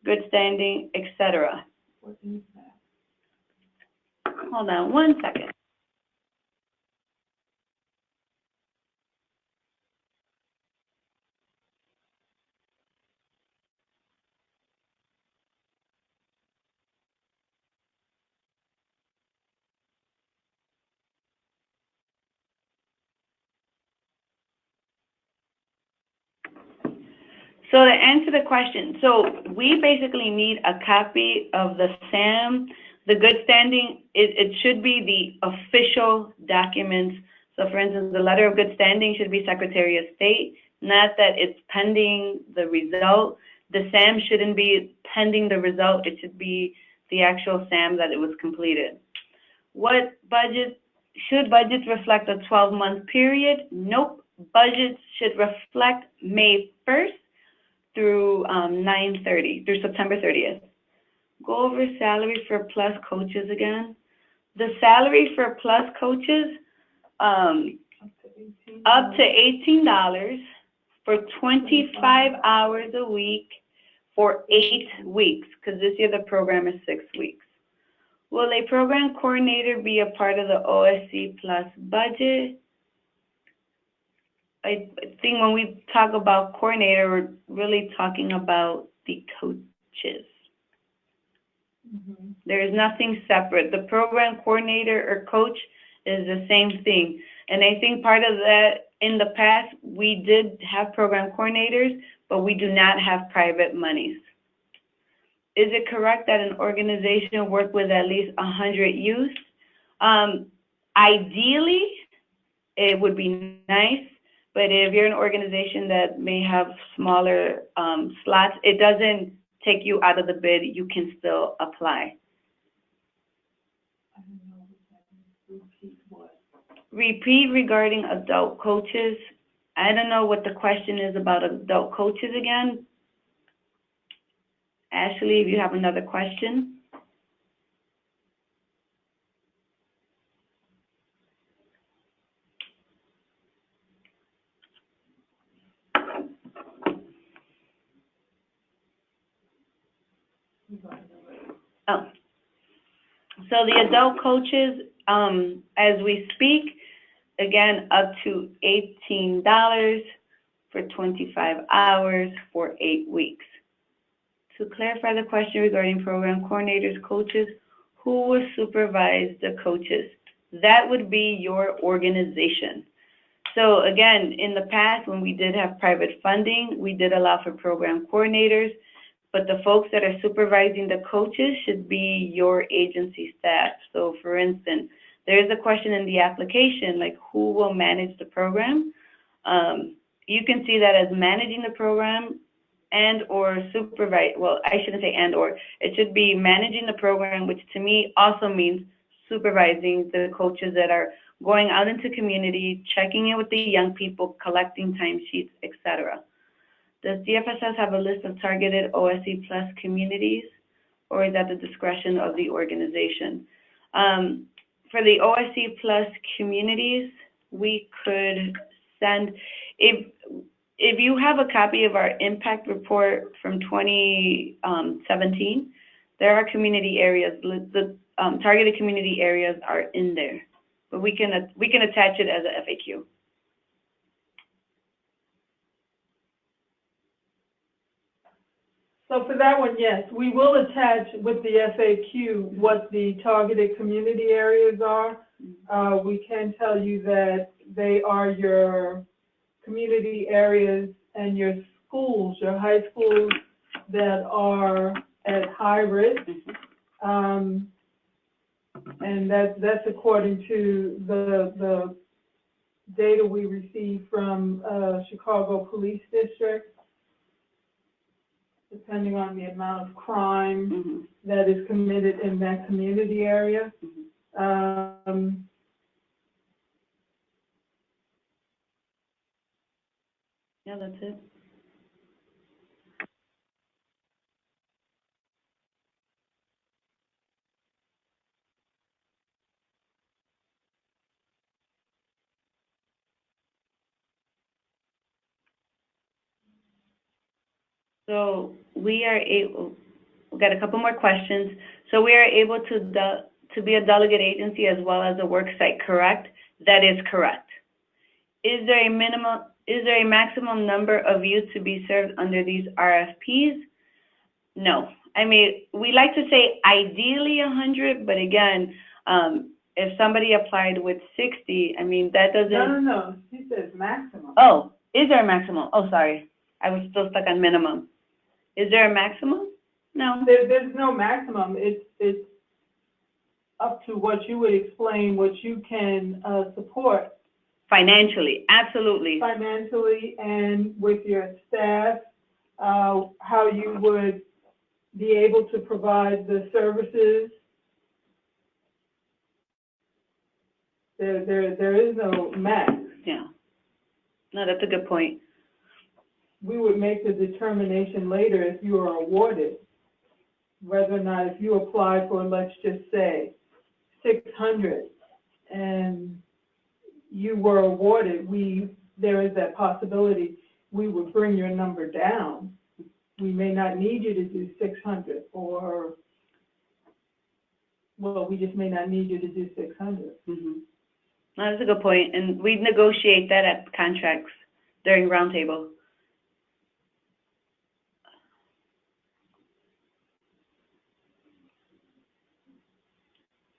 good standing, etc.? What is that? Hold on one second. So to answer the question, so we basically need a copy of the SAM, the good standing. It should be the official documents. So for instance, the letter of good standing should be Secretary of State, not that it's pending the result. The SAM shouldn't be pending the result. It should be the actual SAM that it was completed. What budget, should budgets reflect a 12-month period? Nope. Budgets should reflect May 1st through through September 30th. Go over salary for plus coaches again. The salary for plus coaches, up to $18 for 25 hours a week for 8 weeks, because this year the program is 6 weeks. Will a program coordinator be a part of the OSC plus budget? I think when we talk about coordinator, we're really talking about the coaches. Mm-hmm. There is nothing separate. The program coordinator or coach is the same thing. And I think part of that, in the past, we did have program coordinators, but we do not have private monies. Is it correct that an organization work with at least 100 youth? Ideally, it would be nice. But if you're an organization that may have smaller slots, it doesn't take you out of the bid. You can still apply. Repeat regarding adult coaches. I don't know what the question is about adult coaches again. Ashley, if you have another question. Oh, so the adult coaches, as we speak, again, up to $18 for 25 hours for 8 weeks. To clarify the question regarding program coordinators, coaches, who will supervise the coaches? That would be your organization. So again, in the past, when we did have private funding, we did allow for program coordinators, but the folks that are supervising the coaches should be your agency staff. So for instance, there is a question in the application, like who will manage the program? You can see that as managing the program and or supervise, well, I shouldn't say and or, it should be managing the program, which to me also means supervising the coaches that are going out into community, checking in with the young people, collecting timesheets, etc. Does DFSS have a list of targeted OSC plus communities, or is that the discretion of the organization? For the OSC plus communities, we could send, if you have a copy of our impact report from 2017, there are community areas, the targeted community areas are in there, but we can attach it as a FAQ. So for that one, yes, we will attach with the FAQ what the targeted community areas are. We can tell you that they are your community areas and your schools, your high schools that are at high risk. And that's according to the data we received from Chicago Police District, depending on the amount of crime that is committed in that community area. Yeah, that's it. So we got a couple more questions. So we are able to be a delegate agency as well as a work site, correct? That is correct. Is there a maximum number of youth to be served under these RFPs? No. I mean, we like to say ideally 100, but again, if somebody applied with 60, I mean, that doesn't... No, she says maximum. Oh, is there a maximum? Oh, sorry. I was still stuck on minimum. Is there a maximum? No. There's no maximum. It's up to what you would explain, what you can support. Financially, absolutely. Financially and with your staff, how you would be able to provide the services. There is no max. Yeah. No, that's a good point. We would make the determination later if you are awarded, whether or not if you apply for, let's just say, 600 and you were awarded, there is that possibility we would bring your number down. We may not need you to do 600 or, well, we just may not need you to do 600. That's a good point. And we negotiate that at contracts during roundtable.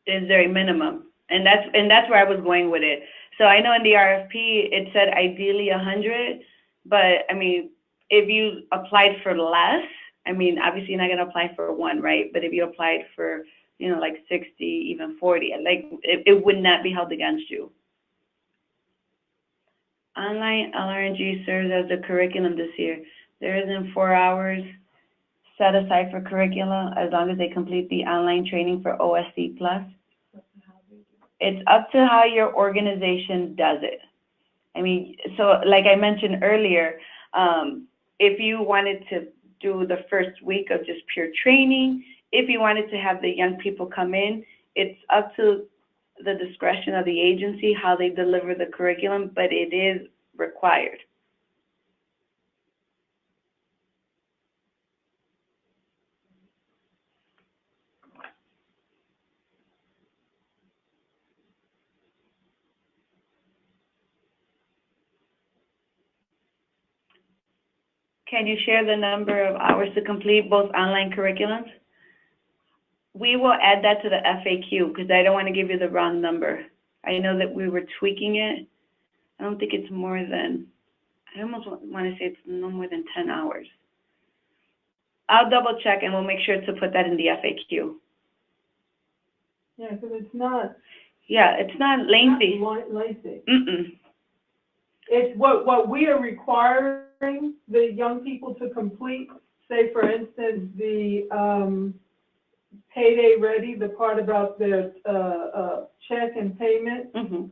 Is there a minimum? And that's where I was going with it. So I know in the RFP it said ideally 100, but I mean, if you applied for less, I mean, obviously you're not going to apply for 1, right? But if you applied for, you know, like 60, even 40, like it would not be held against you. Online LRNG serves as the curriculum this year. There isn't 4 hours set aside for curriculum as long as they complete the online training for OSC+. It's up to how your organization does it. I mean, so like I mentioned earlier, if you wanted to do the first week of just pure training, if you wanted to have the young people come in, it's up to the discretion of the agency how they deliver the curriculum, but it is required. Can you share the number of hours to complete both online curriculums? We will add that to the FAQ because I don't want to give you the wrong number. I know that we were tweaking it. I don't think it's more than, I almost want to say it's no more than 10 hours. I'll double check and we'll make sure to put that in the FAQ. Yeah, because it's not. Yeah, it's not lengthy. Not lengthy. Mm-mm. It's what we are requiring the young people to complete. Say, for instance, the payday ready, the part about their check and payment. Mm-hmm.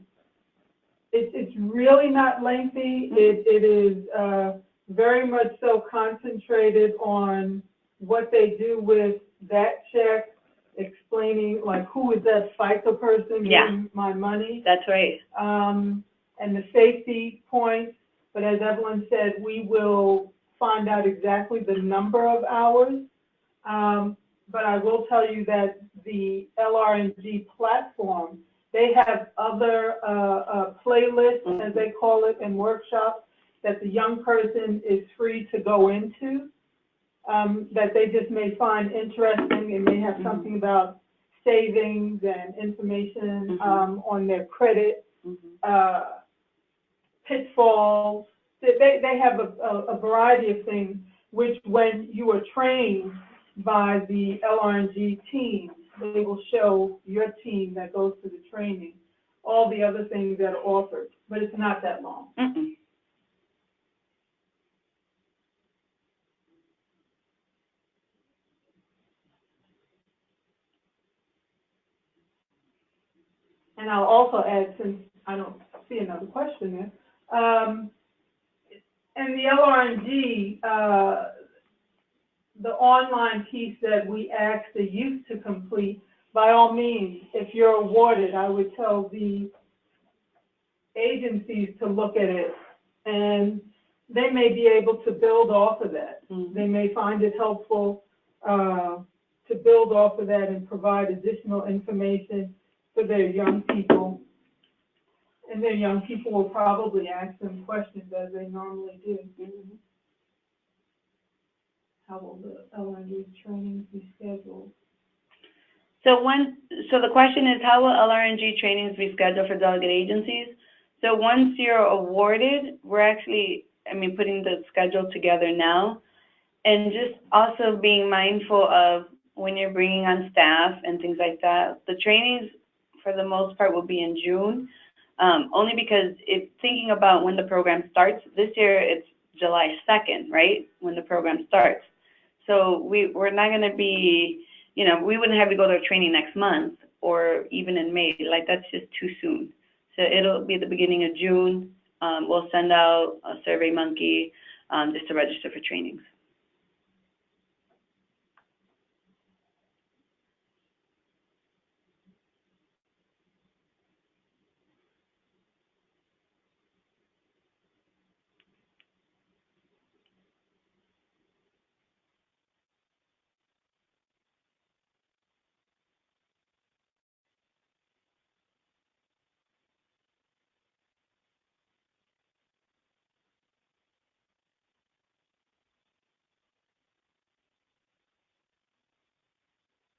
It's really not lengthy. It is very much so concentrated on what they do with that check, explaining like who is that FICA person getting my money. That's right. And the safety points. But as Evelyn said, we will find out exactly the number of hours. But I will tell you that the LRNG platform, they have other playlists, as they call it, and workshops that the young person is free to go into, that they just may find interesting. It may have something about savings and information on their credit, pitfalls. They have a variety of things, which when you are trained by the LRNG team, they will show your team that goes to the training all the other things that are offered, but it's not that long. Mm-mm. And I'll also add, since I don't see another question there, and the LRNG, the online piece that we ask the youth to complete, by all means, if you're awarded, I would tell the agencies to look at it, and they may be able to build off of that. They may find it helpful to build off of that and provide additional information for their young people. And their young people will probably ask them questions as they normally do. How will the LRNG trainings be scheduled? So the question is, how will LRNG trainings be scheduled for delegate agencies? So once you're awarded, we're actually, putting the schedule together now, and just also being mindful of when you're bringing on staff and things like that. The trainings, for the most part, will be in June, only because it's thinking about when the program starts. This year, it's July 2nd, right, when the program starts. So we're not going to be, we wouldn't have to go to a training next month or even in May. Like, that's just too soon. So it'll be the beginning of June. We'll send out a Survey Monkey just to register for trainings.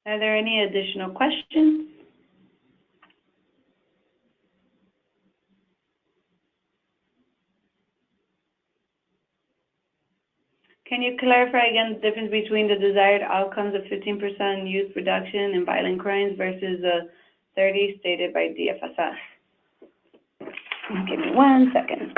Are there any additional questions? Can you clarify again the difference between the desired outcomes of 15% youth reduction in violent crimes versus the 30 stated by DFSS? Give me 1 second.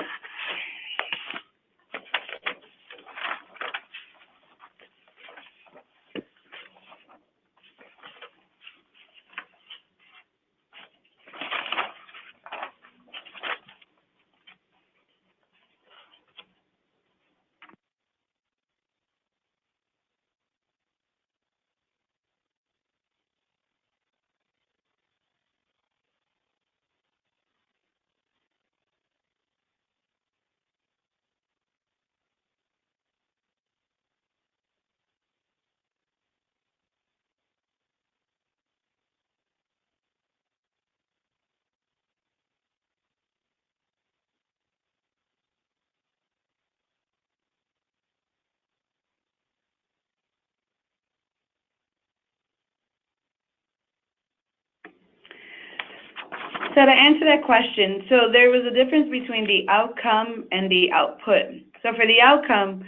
So to answer that question, so there was a difference between the outcome and the output. So for the outcome,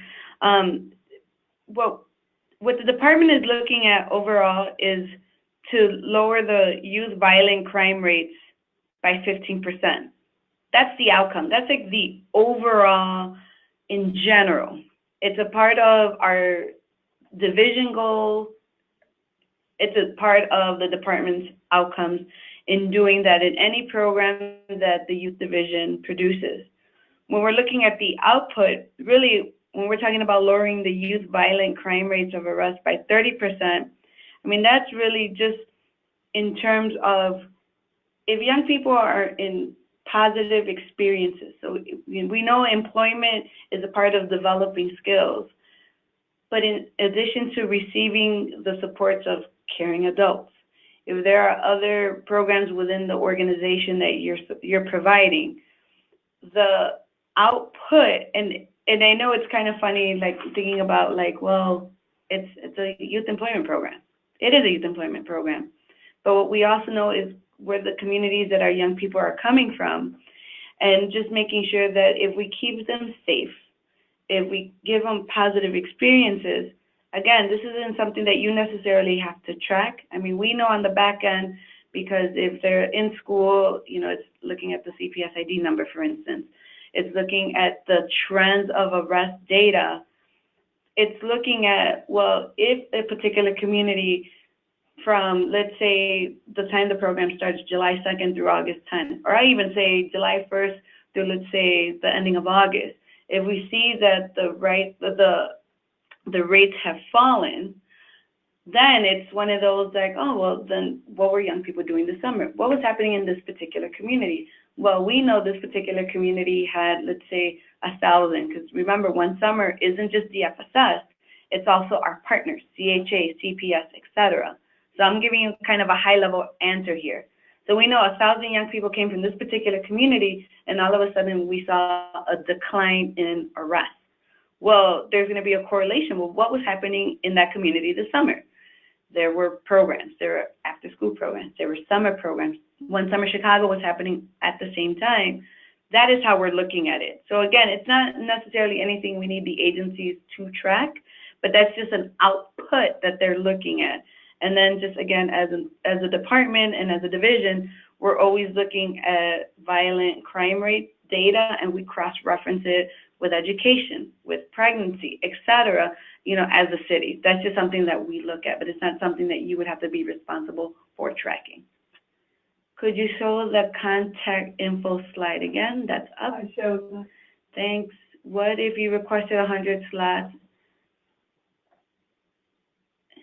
what the department is looking at overall is to lower the youth violent crime rates by 15%. That's the outcome. That's like the overall in general. It's a part of our division goal. It's a part of the department's outcomes in doing that in any program that the youth division produces. When we're looking at the output, really, when we're talking about lowering the youth violent crime rates of arrest by 30%, I mean, that's really just in terms of if young people are in positive experiences. So we know employment is a part of developing skills, but in addition to receiving the supports of caring adults, if there are other programs within the organization that you're providing, the output, and I know it's kind of funny, like thinking about like, well, it's a youth employment program. It is a youth employment program. But what we also know is where the communities that our young people are coming from, and just making sure that if we keep them safe, if we give them positive experiences, again, this isn't something that you necessarily have to track. I mean, we know on the back end, because if they're in school, you know, it's looking at the CPS ID number, for instance. It's looking at the trends of arrest data. It's looking at, well, if a particular community from, let's say, the time the program starts, July 2nd through August 10th, or I even say July 1st through, let's say, the ending of August, if we see that the rates have fallen, then it's one of those like, oh, well, then what were young people doing this summer? What was happening in this particular community? Well, we know this particular community had, let's say, 1,000, because remember, one summer isn't just DFSS, it's also our partners, CHA, CPS, etc. So I'm giving you kind of a high-level answer here. So we know 1,000 young people came from this particular community, and all of a sudden we saw a decline in arrests. Well, there's going to be a correlation with what was happening in that community this summer. There were programs, there were after-school programs, there were summer programs. When Summer Chicago was happening at the same time, that is how we're looking at it. So again, it's not necessarily anything we need the agencies to track, but that's just an output that they're looking at. And then just again, as a department and as a division, we're always looking at violent crime rate data, and we cross-reference it with education, with pregnancy, etc., you know, as a city. That's just something that we look at, but it's not something that you would have to be responsible for tracking. Could you show the contact info slide again? That's up. I showed that. Thanks. What if you requested 100 slots?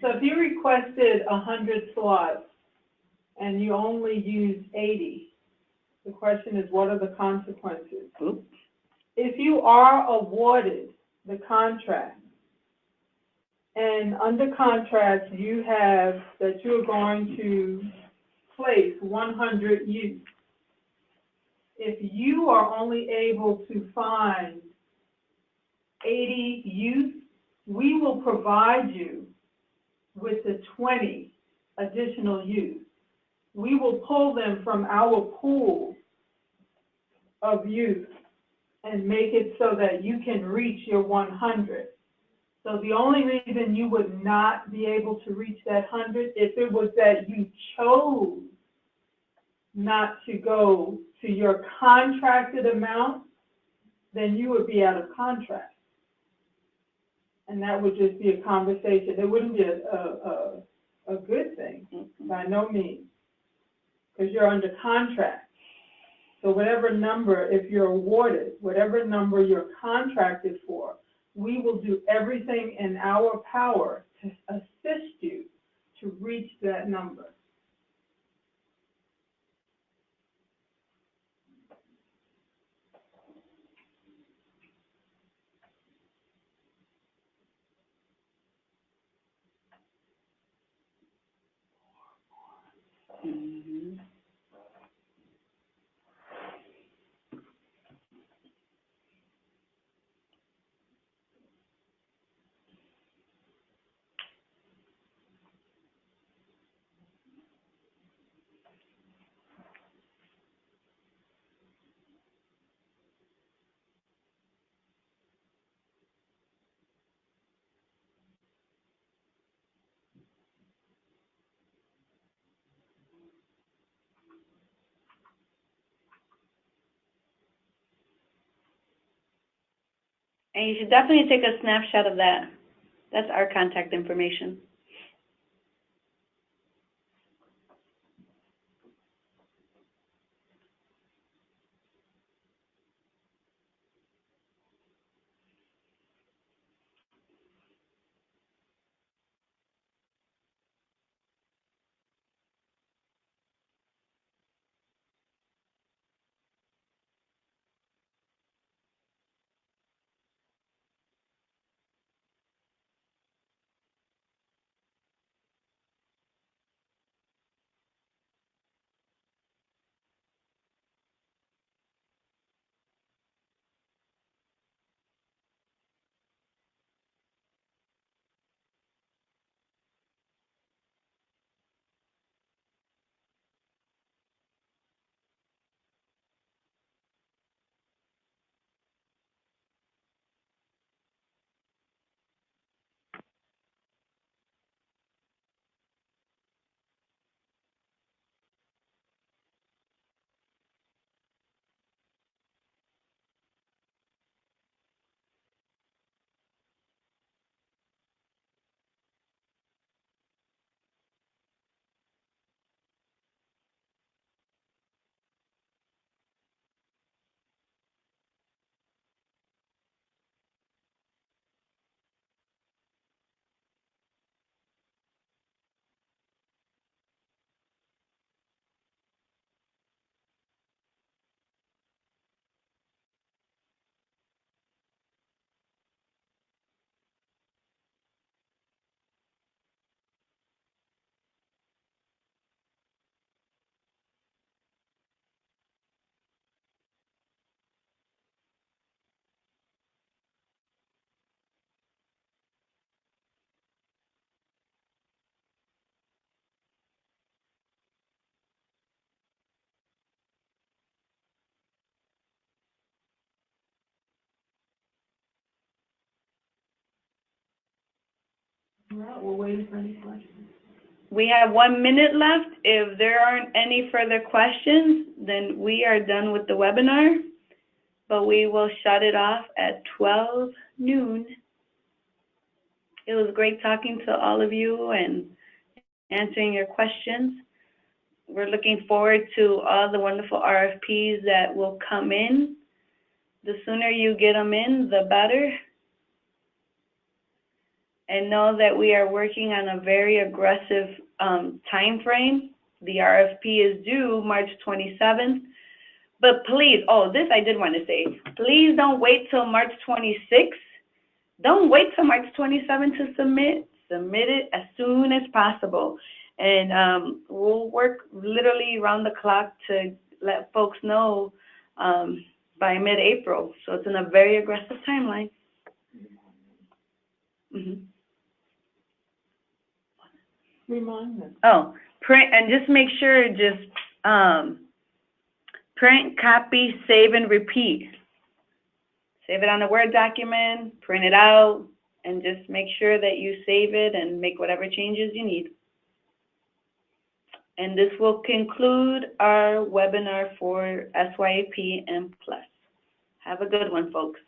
So if you requested 100 slots and you only used 80, the question is, what are the consequences? Oops. If you are awarded the contract, and under contract you have that you're going to place 100 youth, if you are only able to find 80 youth, we will provide you with the 20 additional youth. We will pull them from our pool of youth and make it so that you can reach your 100. So the only reason you would not be able to reach that 100, if it was that you chose not to go to your contracted amount, then you would be out of contract. And that would just be a conversation. It wouldn't be a good thing, by no means, because you're under contract. So whatever number, if you're awarded, whatever number you're contracted for, we will do everything in our power to assist you to reach that number. Mm-hmm. And you should definitely take a snapshot of that. That's our contact information. All right, we're waiting for any questions. We have 1 minute left. If there aren't any further questions, then we are done with the webinar, but we will shut it off at 12 noon. It was great talking to all of you and answering your questions. We're looking forward to all the wonderful RFPs that will come in. The sooner you get them in, the better. And know that we are working on a very aggressive time frame. The RFP is due March 27th. But please, this I did want to say, please don't wait till March 26th. Don't wait till March 27th to submit. Submit it as soon as possible. And we'll work literally around the clock to let folks know by mid-April. So it's in a very aggressive timeline. Mm-hmm. Remind them. Oh, print, and just make sure, print, copy, save, and repeat. Save it on a Word document, print it out, and just make sure that you save it and make whatever changes you need. And this will conclude our webinar for SYEP and Plus. Have a good one, folks.